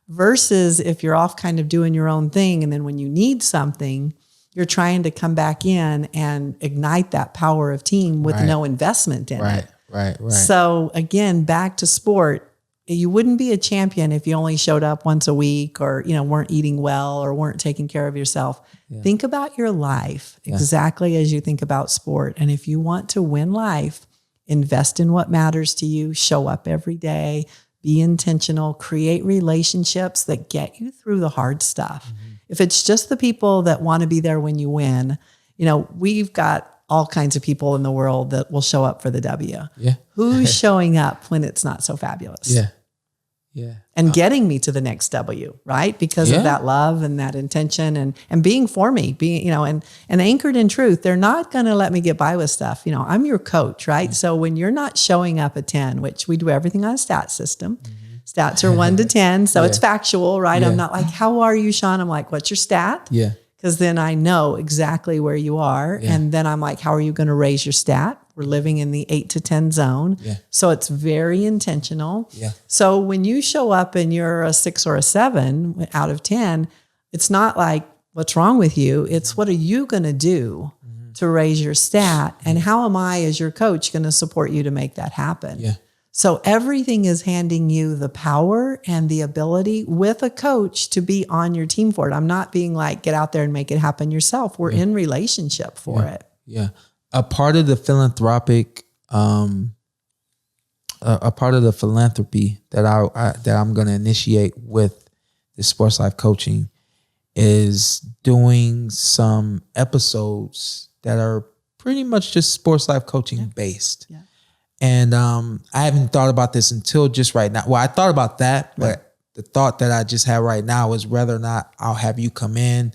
Versus if you're off kind of doing your own thing and then when you need something, you're trying to come back in and ignite that power of team with no investment in it. Right. So again, back to sport, you wouldn't be a champion if you only showed up once a week or, weren't eating well or weren't taking care of yourself. Yeah. Think about your life exactly as you think about sport. And if you want to win life, invest in what matters to you, show up every day, be intentional, create relationships that get you through the hard stuff. If it's just the people that want to be there when you win, we've got all kinds of people in the world that will show up for the W. Yeah. Who's showing up when it's not so fabulous? Yeah. Yeah. And getting me to the next W, right? Because of that love and that intention and being for me, being, and anchored in truth. They're not going to let me get by with stuff. I'm your coach, right? So when you're not showing up at 10, which we do everything on a stat system, stats are 1 to 10. So it's factual, right? I'm not like, how are you, Shawn? I'm like, what's your stat? Yeah. Because then I know exactly where you are. Yeah. And then I'm like, how are you going to raise your stat? We're living in the 8 to 10 zone. Yeah. So it's very intentional. Yeah. So when you show up and you're a 6 or a 7 out of 10, it's not like, what's wrong with you? It's what are you going to do to raise your stat? And how am I as your coach going to support you to make that happen? Yeah. So everything is handing you the power and the ability with a coach to be on your team for it. I'm not being like, get out there and make it happen yourself. We're in relationship for it. Yeah. A part of the philanthropic, a part of the philanthropy that I'm going to initiate with the Sports Life Coaching is doing some episodes that are pretty much just Sports Life Coaching based. Yeah. And I haven't thought about this until just right now. Well, I thought about that, but the thought that I just have right now is whether or not I'll have you come in.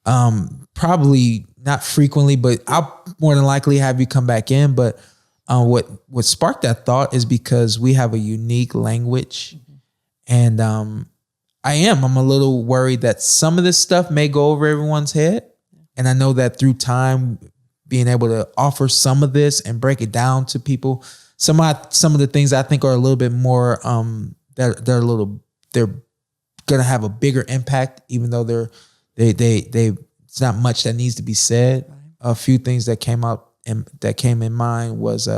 Probably not frequently, but I'll more than likely have you come back in. But what sparked that thought is because we have a unique language. And I'm a little worried that some of this stuff may go over everyone's head. And I know that through time, being able to offer some of this and break it down to people. Some of the things I think are a little bit more, they're gonna have a bigger impact, even though they it's not much that needs to be said. Right. A few things that came up and that came in mind was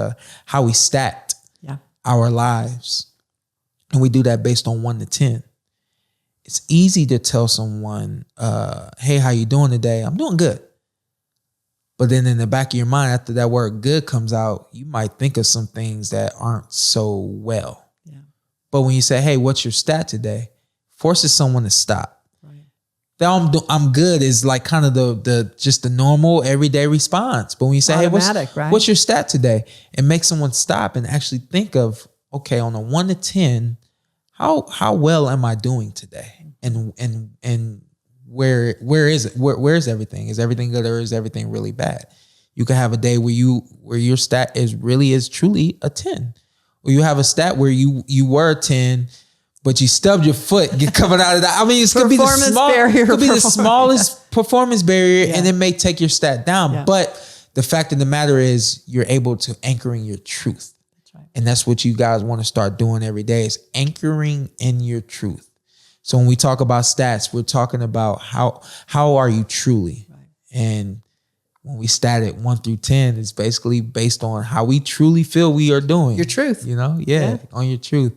how we stacked our lives, and we do that based on 1 to 10. It's easy to tell someone, "Hey, how you doing today?" "I'm doing good." But then in the back of your mind, after that word "good" comes out, you might think of some things that aren't so well. Yeah. But when you say, "Hey, what's your stat today?" forces someone to stop. Right. The I'm good is like kind of the just the normal everyday response. But when you say, automatic, "Hey, what's your stat today?" it makes someone stop and actually think of, okay, on a 1 to 10, how well am I doing today? And where is it? Where's everything? Is everything good or is everything really bad? You can have a day where your stat is truly a 10. Or you have a stat where you were a 10, but you stubbed your foot coming out of that. I mean, it could be the smallest performance barrier, and it may take your stat down. Yeah. But the fact of the matter is you're able to anchoring your truth. That's right. And that's what you guys want to start doing every day, is anchoring in your truth. So when we talk about stats, we're talking about how are you truly? Right. And when we stat it 1 through 10, it's basically based on how we truly feel we are doing. Your truth. On your truth.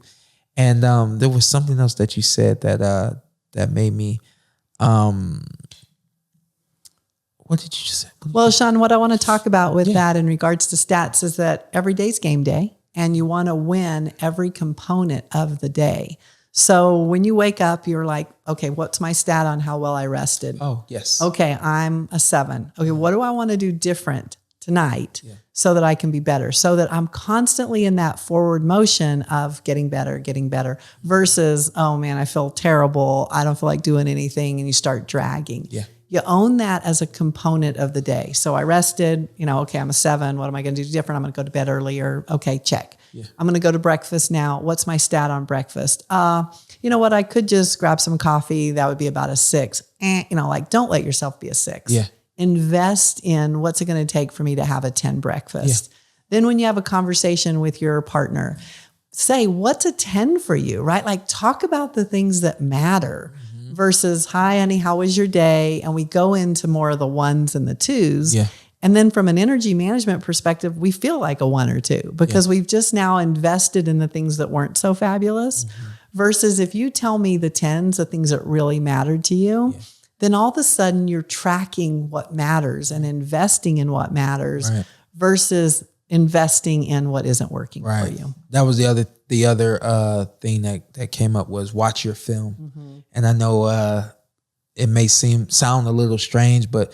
And there was something else that you said that made me what did you just say? Well, Shawn, what I want to talk about with that in regards to stats is that every day's game day, and you want to win every component of the day. So when you wake up, you're like, okay, what's my stat on how well I rested? Oh, yes. Okay, I'm a 7. Okay, what do I want to do different tonight so that I can be better? So that I'm constantly in that forward motion of getting better versus, oh man, I feel terrible. I don't feel like doing anything. And you start dragging. Yeah. You own that as a component of the day. So I rested, okay, I'm a 7. What am I going to do different? I'm going to go to bed earlier. Okay, check. Yeah. I'm going to go to breakfast now. What's my stat on breakfast? You know what? I could just grab some coffee. That would be about a 6. Don't let yourself be a 6. Yeah. Invest in what's it going to take for me to have a 10 breakfast. Yeah. Then when you have a conversation with your partner, say, what's a 10 for you, right? Like talk about the things that matter versus, hi, honey, how was your day? And we go into more of the 1s and the 2s. Yeah. And then from an energy management perspective, we feel like a 1 or 2 because we've just now invested in the things that weren't so fabulous. Versus if you tell me the 10s, the things that really mattered to you, then all of a sudden you're tracking what matters and investing in what matters versus investing in what isn't working for you. That was the other thing that came up was watch your film. And I know it may sound a little strange, but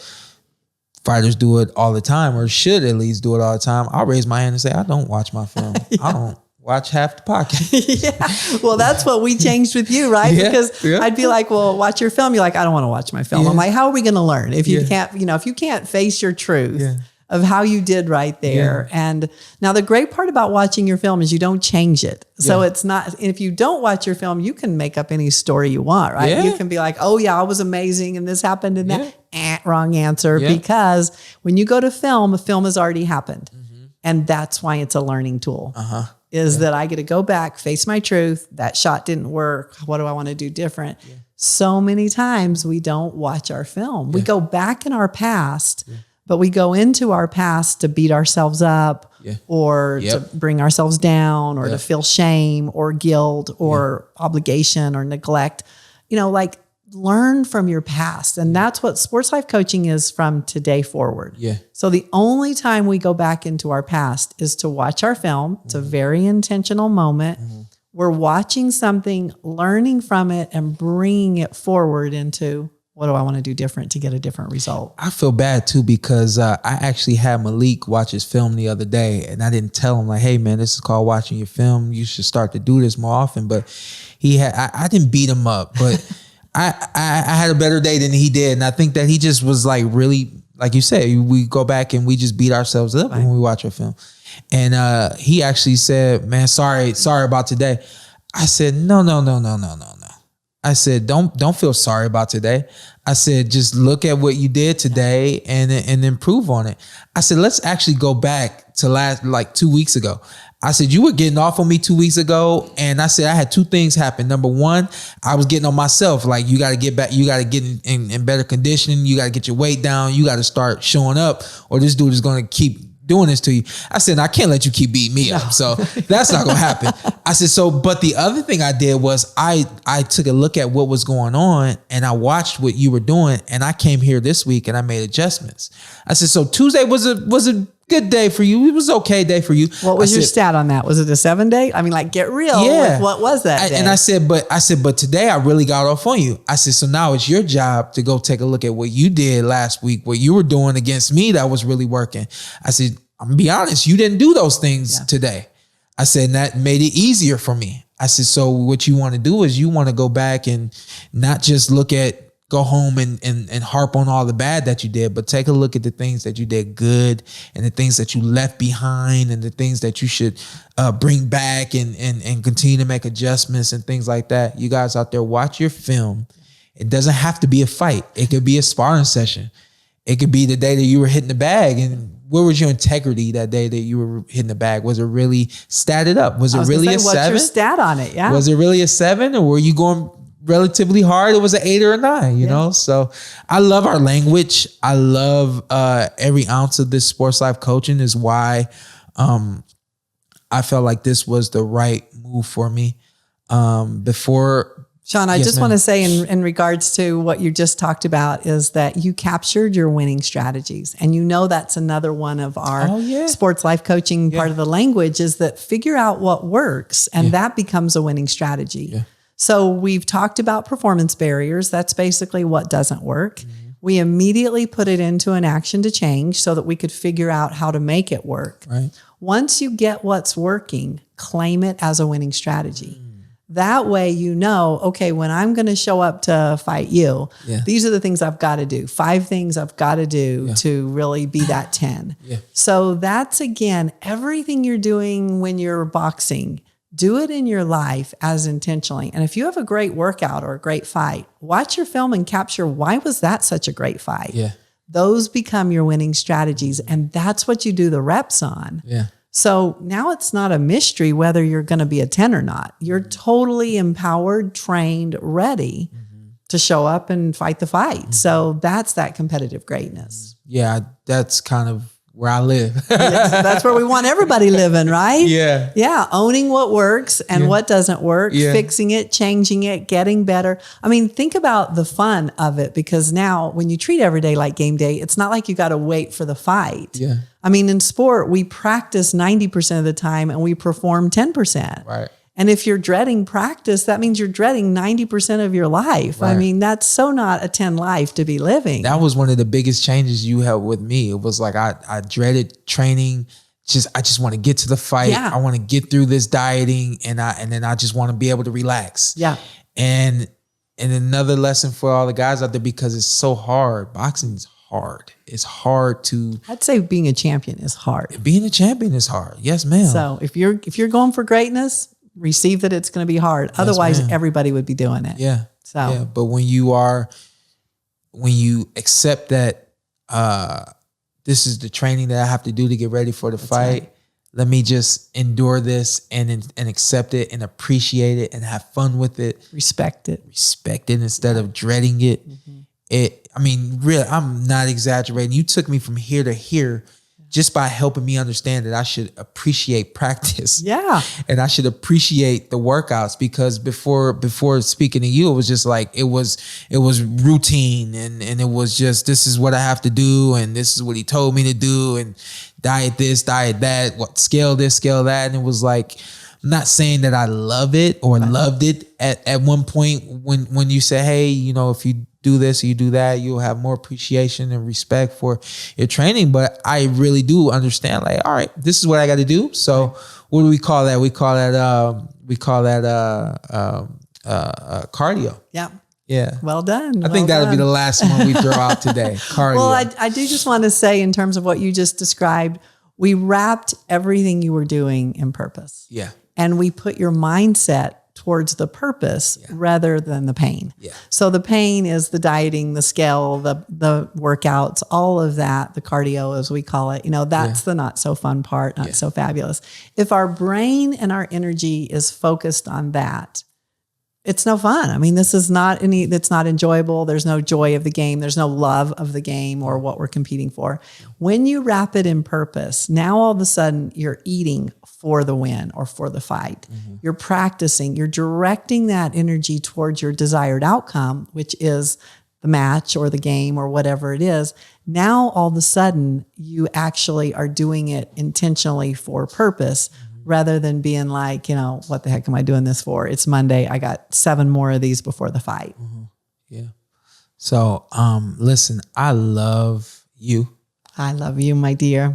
fighters do it all the time, or should at least do it all the time. I'll raise my hand and say, I don't watch my film. I don't watch half the podcast. Well, that's what we changed with you, right? Because I'd be like, well, watch your film. You're like, I don't want to watch my film. I'm like, how are we going to learn if you can't, if you can't face your truth of how you did right there. And now the great part about watching your film is you don't change it. So it's not, if you don't watch your film, you can make up any story you want, right? Yeah. You can be like, oh yeah, I was amazing and this happened and that. Wrong answer. Because when you go to film, a film has already happened. And that's why it's a learning tool. Is that I get to go back, face my truth. That shot didn't work. What do I want to do different? So many times we don't watch our film. We go back in our past, but we go into our past to beat ourselves up or to bring ourselves down or to feel shame or guilt or obligation or neglect. Learn from your past. And that's what sports life coaching is from today forward. So the only time we go back into our past is to watch our film. It's a very intentional moment. We're watching something, learning from it, and bringing it forward into what do I want to do different to get a different result. I feel bad too because I actually had Malik watch his film the other day, and I didn't tell him like, hey man, this is called watching your film. You should start to do this more often. But I didn't beat him up, but I had a better day than he did. And I think that he just was like really, like you said, we go back and we just beat ourselves up when we watch our film. And he actually said, man, sorry about today. I said, no. I said, don't feel sorry about today. I said, just look at what you did today and improve on it. I said, let's actually go back to last like 2 weeks ago. I said, you were getting off on me 2 weeks ago. And I said, I had two things happen. Number one, I was getting on myself. Like, you got to get back. You got to get in better condition. You got to get your weight down. You got to start showing up, or this dude is going to keep doing this to you. I said, I can't let you keep beating me up. So that's not going to happen. I said, but the other thing I did was I took a look at what was going on, and I watched what you were doing, and I came here this week and I made adjustments. I said, so Tuesday was a good day for you. It was an okay day for you. What was your stat on that? Was it a 7 day? I mean, like, get real. Yeah. What was that day? And I said, but today I really got off on you. I said, so now it's your job to go take a look at what you did last week, what you were doing against me that was really working. I said, I'm gonna be honest, you didn't do those things today. I said, and that made it easier for me. I said, so what you want to do is you want to go back and not just go home and harp on all the bad that you did, but take a look at the things that you did good and the things that you left behind and the things that you should bring back and continue to make adjustments and things like that. You guys out there, watch your film. It doesn't have to be a fight. It could be a sparring session. It could be the day that you were hitting the bag. And where was your integrity that day that you were hitting the bag? Was it really statted up? Was it really a 7? What's your stat on it? Yeah. Was it really a 7, or were you going relatively hard? It was an 8 or a 9, you know? So I love our language. I love every ounce of this sports life coaching is why I felt like this was the right move for me. Shawn, I just want to say in regards to what you just talked about is that you captured your winning strategies. And you know that's another one of our sports life coaching part of the language is that figure out what works, and that becomes a winning strategy. Yeah. So we've talked about performance barriers. That's basically what doesn't work. Mm-hmm. We immediately put it into an action to change so that we could figure out how to make it work. Right. Once you get what's working, claim it as a winning strategy. That way, you know, okay, when I'm going to show up to fight you, these are the things I've got to do. 5 things I've got to do to really be that 10. So that's, again, everything you're doing when you're boxing, do it in your life as intentionally. And if you have a great workout or a great fight, watch your film and capture, why was that such a great fight? Yeah. Those become your winning strategies. And that's what you do the reps on. Yeah. So now it's not a mystery whether you're going to be a 10 or not. You're totally empowered, trained, ready to show up and fight the fight. So that's that competitive greatness. Yeah, that's kind of where I live. That's where we want everybody living, right? Yeah. Yeah. Owning what works and what doesn't work, fixing it, changing it, getting better. I mean, think about the fun of it, because now when you treat every day like game day, it's not like you got to wait for the fight. Yeah. I mean, in sport, we practice 90% of the time and we perform 10%. Right. And if you're dreading practice, that means you're dreading 90% of your life. Right. I mean, that's so not a 10 life to be living. That was one of the biggest changes you had with me. It was like I dreaded training. I just want to get to the fight. Yeah. I want to get through this dieting, and then I just want to be able to relax. Yeah. And another lesson for all the guys out there, because it's so hard. Boxing is hard. It's hard to. I'd say being a champion is hard. Being a champion is hard. Yes, ma'am. So if you're going for greatness, receive that it's going to be hard. Yes, otherwise, everybody would be doing it. Yeah. So, yeah. But when you accept that this is the training that I have to do to get ready for the fight, right. Let me just endure this and accept it and appreciate it and have fun with it. Respect it instead of dreading it. Mm-hmm. I mean, really, I'm not exaggerating. You took me from here to here just by helping me understand that I should appreciate practice. Yeah. And I should appreciate the workouts, because before speaking to you, it was just like, it was routine and it was just, this is what I have to do. And this is what he told me to do, and diet this, diet that, scale this, scale that. And it was like, I'm not saying that I love it or loved it at one point when you say, hey, you know, if you do this or you do that, you'll have more appreciation and respect for your training. But I really do understand, like, all right, this is what I got to do. So what do we call that? We call that cardio. Yeah. Yeah. Well done. I think that'll be the last one we throw out today. Cardio. Well, I do just want to say, in terms of what you just described, we wrapped everything you were doing in purpose. Yeah. And we put your mindset towards the purpose rather than the pain. Yeah. So the pain is the dieting, the scale, the workouts, all of that, the cardio as we call it. That's the not so fun part, not so fabulous. If our brain and our energy is focused on that, it's no fun. I mean, it's not enjoyable. There's no joy of the game. There's no love of the game or what we're competing for. When you wrap it in purpose, now all of a sudden you're eating for the win or for the fight. You're practicing, you're directing that energy towards your desired outcome, which is the match or the game or whatever it is. Now, all of a sudden, you actually are doing it intentionally for purpose. Rather than being like, what the heck am I doing this for? It's Monday. I got 7 more of these before the fight. Yeah. So, listen, I love you. I love you, my dear.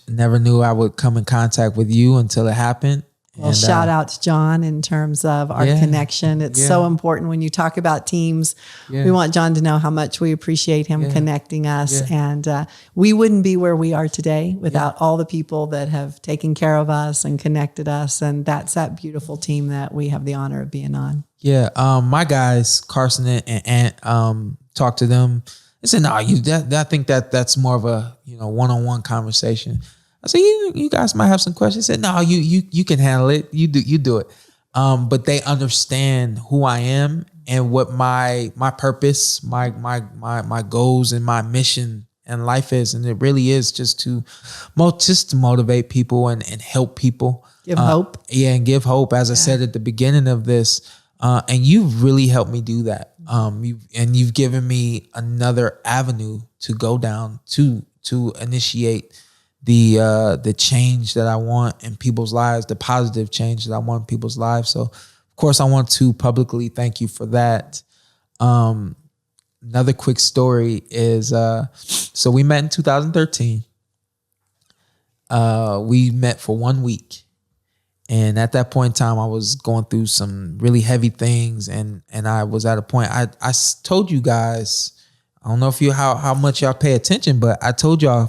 Never knew I would come in contact with you until it happened. Well, shout out to John in terms of our connection. It's so important when you talk about teams. We want John to know how much we appreciate him connecting us. And we wouldn't be where we are today without all the people that have taken care of us and connected us. And that's that beautiful team that we have the honor of being on. Yeah. My guys, Carson and Ant, talked to them. They said, no, I think that's more of a one-on-one conversation. I said, you guys might have some questions. He said, no, you can handle it. You do it. But they understand who I am and what my purpose, my goals and my mission in life is. And it really is just to motivate people and help people. Give hope. Yeah, and give hope. As I said at the beginning of this, and you've really helped me do that. You've given me another avenue to go down to initiate the change that I want in people's lives, the positive change that I want in people's lives. So, of course, I want to publicly thank you for that. Another quick story is, so we met in 2013. We met for 1 week. And at that point in time, I was going through some really heavy things. And I was at a point, I told you guys, I don't know if how much y'all pay attention, but I told y'all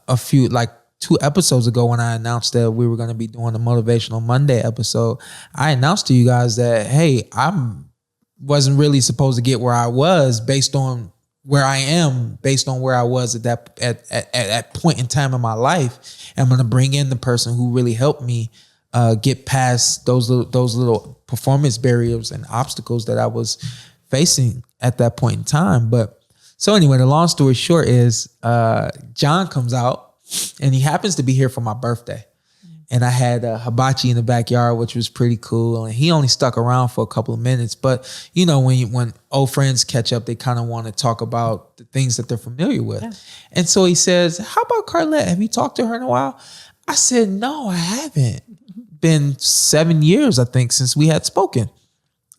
a few like 2 episodes ago when I announced that we were going to be doing a Motivational Monday episode, I announced to you guys that, hey, wasn't really supposed to get where I was based on where I am, based on where I was at that point in time in my life. And I'm going to bring in the person who really helped me get past those little performance barriers and obstacles that I was facing at that point in time. But so anyway, the long story short is John comes out and he happens to be here for my birthday. And I had a hibachi in the backyard, which was pretty cool. And he only stuck around for a couple of minutes. But, when old friends catch up, they kind of want to talk about the things that they're familiar with. Yeah. And so he says, how about Carlette? Have you talked to her in a while? I said, no, I haven't. Been 7 years, I think, since we had spoken.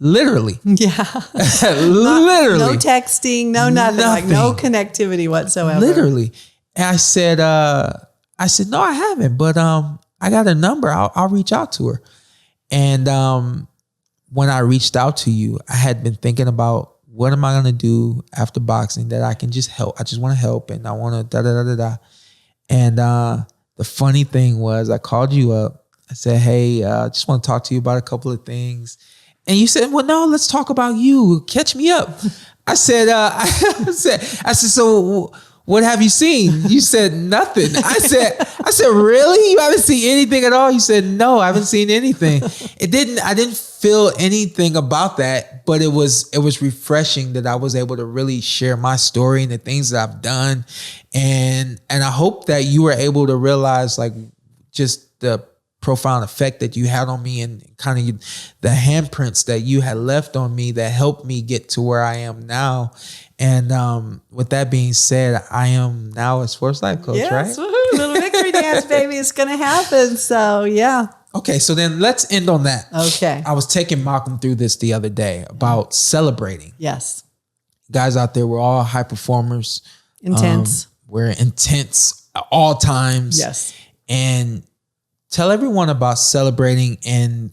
Literally. Yeah. Literally. No texting, no nothing. Like no connectivity whatsoever. Literally. And I said, no, I haven't. But I got a number. I'll reach out to her. And when I reached out to you, I had been thinking about what am I going to do after boxing that I can just help. I just want to help and I want to da-da-da-da-da. And the funny thing was I called you up. I said, hey, I just want to talk to you about a couple of things. And you said, well, no, let's talk about you. Catch me up. I said, so what have you seen? You said nothing. I said, really? You haven't seen anything at all? You said, no, I haven't seen anything. I didn't feel anything about that, but it was refreshing that I was able to really share my story and the things that I've done. And I hope that you were able to realize like just the profound effect that you had on me and kind of the handprints that you had left on me that helped me get to where I am now. And with that being said, I am now a sports life coach, yes, right? Woohoo, little victory dance, baby. It's going to happen. So, yeah. Okay, so then let's end on that. Okay. I was taking Malcolm through this the other day about celebrating. Yes. Guys out there, we're all high performers. Intense. We're intense at all times. Yes. And tell everyone about celebrating and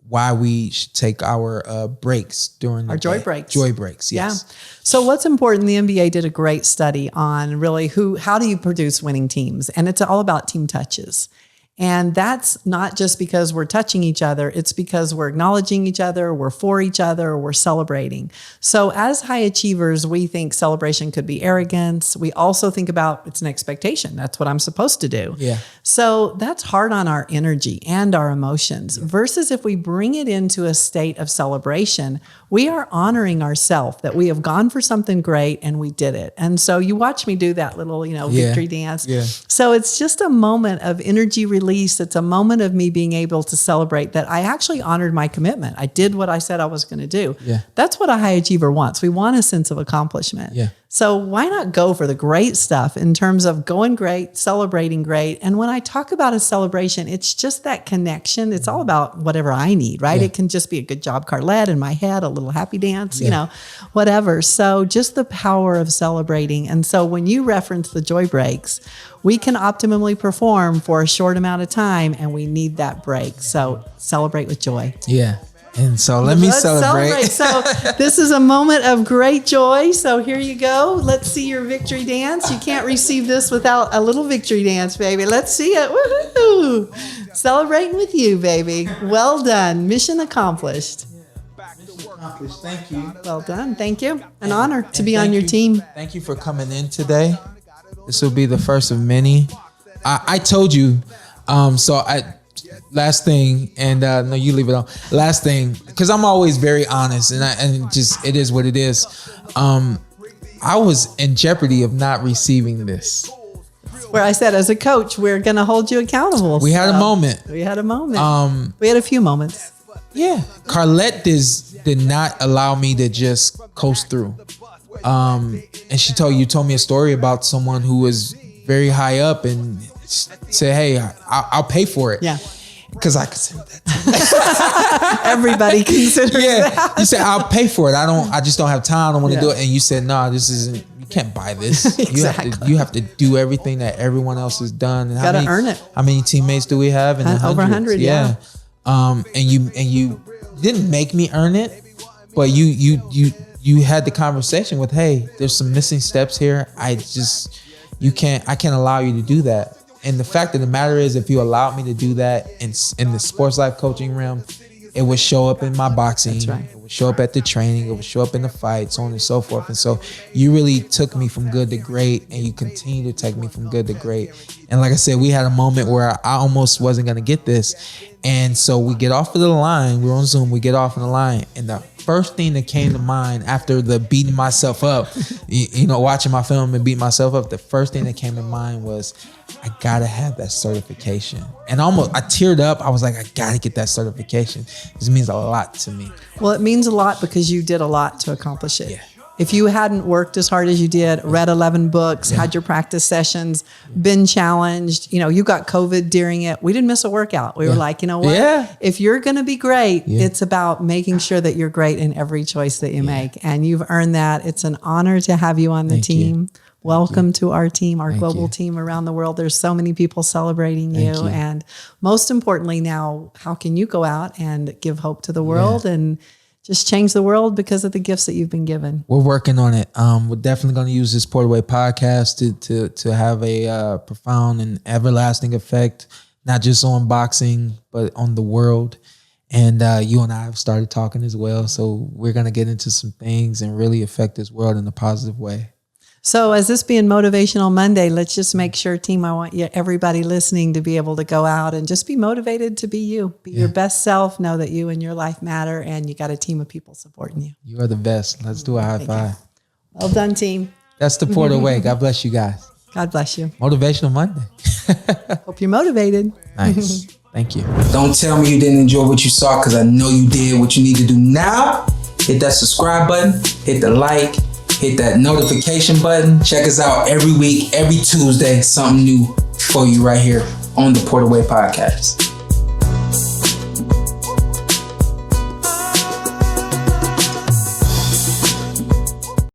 why we should take our breaks during our joy breaks. Joy breaks, yes. Yeah. So what's important, the NBA did a great study on really how do you produce winning teams? And it's all about team touches. And that's not just because we're touching each other. It's because we're acknowledging each other, we're for each other, we're celebrating. So as high achievers, we think celebration could be arrogance. We also think about it's an expectation. That's what I'm supposed to do. Yeah. So that's hard on our energy and our emotions. Versus if we bring it into a state of celebration, we are honoring ourselves that we have gone for something great and we did it. And so you watch me do that little, victory dance. Yeah. So it's just a moment of energy release. It's a moment of me being able to celebrate that I actually honored my commitment. I did what I said I was going to do. Yeah. That's what a high achiever wants. We want a sense of accomplishment. Yeah. So why not go for the great stuff in terms of going great, celebrating great? And when I talk about a celebration, it's just that connection. It's all about whatever I need, right? Yeah. It can just be a good job, Carlette, in my head, a little happy dance, Yeah. whatever. So just the power of celebrating. And so when you reference the joy breaks, we can optimally perform for a short amount of time and we need that break. So celebrate with joy. Yeah. And so let's celebrate. So this is a moment of great joy. So here you go. Let's see your victory dance. You can't receive this without a little victory dance, baby. Let's see it. Woohoo! Celebrating with you, baby. Well done. Mission accomplished. Thank you. Well done. Thank you. An honor to be on your team. Thank you for coming in today. This will be the first of many. I told you. Last thing, and no, you leave it on. Last thing, because I'm always very honest, and it is what it is. I was in jeopardy of not receiving this. Where I said, as a coach, we're going to hold you accountable. We had a moment. We had a moment. We had a few moments. Yeah, Carlette did not allow me to just coast through. And she told me a story about someone who was very high up and said, "Hey, I'll pay for it." Yeah. Because I consider that. Everybody considers that. You said, "I'll pay for it. I just don't have time. I don't want to do it." And you said, "No, this isn't. You can't buy this. Exactly. You have to do everything that everyone else has done." And gotta earn it. How many teammates do we have? Over 100. Yeah. And you didn't make me earn it, but you had the conversation with, "Hey, there's some missing steps here. I can't allow you to do that." And the fact of the matter is, if you allowed me to do that in the sports life coaching realm, it would show up in my boxing. That's right. It would show up at the training. It would show up in the fight, so on and so forth. And so you really took me from good to great, and you continue to take me from good to great. And like I said, we had a moment where I almost wasn't going to get this. And so we get off of the line. We're on Zoom. We get off of the line. And the first thing that came to mind after the beating myself up, watching my film and beating myself up, the first thing that came to mind was, I got to have that certification. And I teared up. I was like, I got to get that certification. This means a lot to me. Well, it means a lot because you did a lot to accomplish it. Yeah. If you hadn't worked as hard as you did, read 11 books, had your practice sessions, been challenged, you got COVID during it, we didn't miss a workout. We were like, you know what? Yeah. If you're going to be great, it's about making sure that you're great in every choice that you make. And you've earned that. It's an honor to have you on the team. Welcome to our team, our global team around the world. There's so many people celebrating you. And most importantly now, how can you go out and give hope to the world and just change the world because of the gifts that you've been given? We're working on it. We're definitely going to use this Porterweight podcast to have a profound and everlasting effect, not just on boxing, but on the world. And you and I have started talking as well. So we're going to get into some things and really affect this world in a positive way. So as this being Motivational Monday, let's just make sure, team, I want everybody listening to be able to go out and just be motivated to be you. Be your best self. Know that you and your life matter, and you got a team of people supporting you. You are the best. Let's do a high five. Well done, team. That's the Porter way. God bless you guys. God bless you. Motivational Monday. Hope you're motivated. Nice. Thank you. Don't tell me you didn't enjoy what you saw, because I know you did. What you need to do now, hit that subscribe button, hit the like, hit that notification button. Check us out every week, every Tuesday, something new for you right here on the Porterweight Podcast.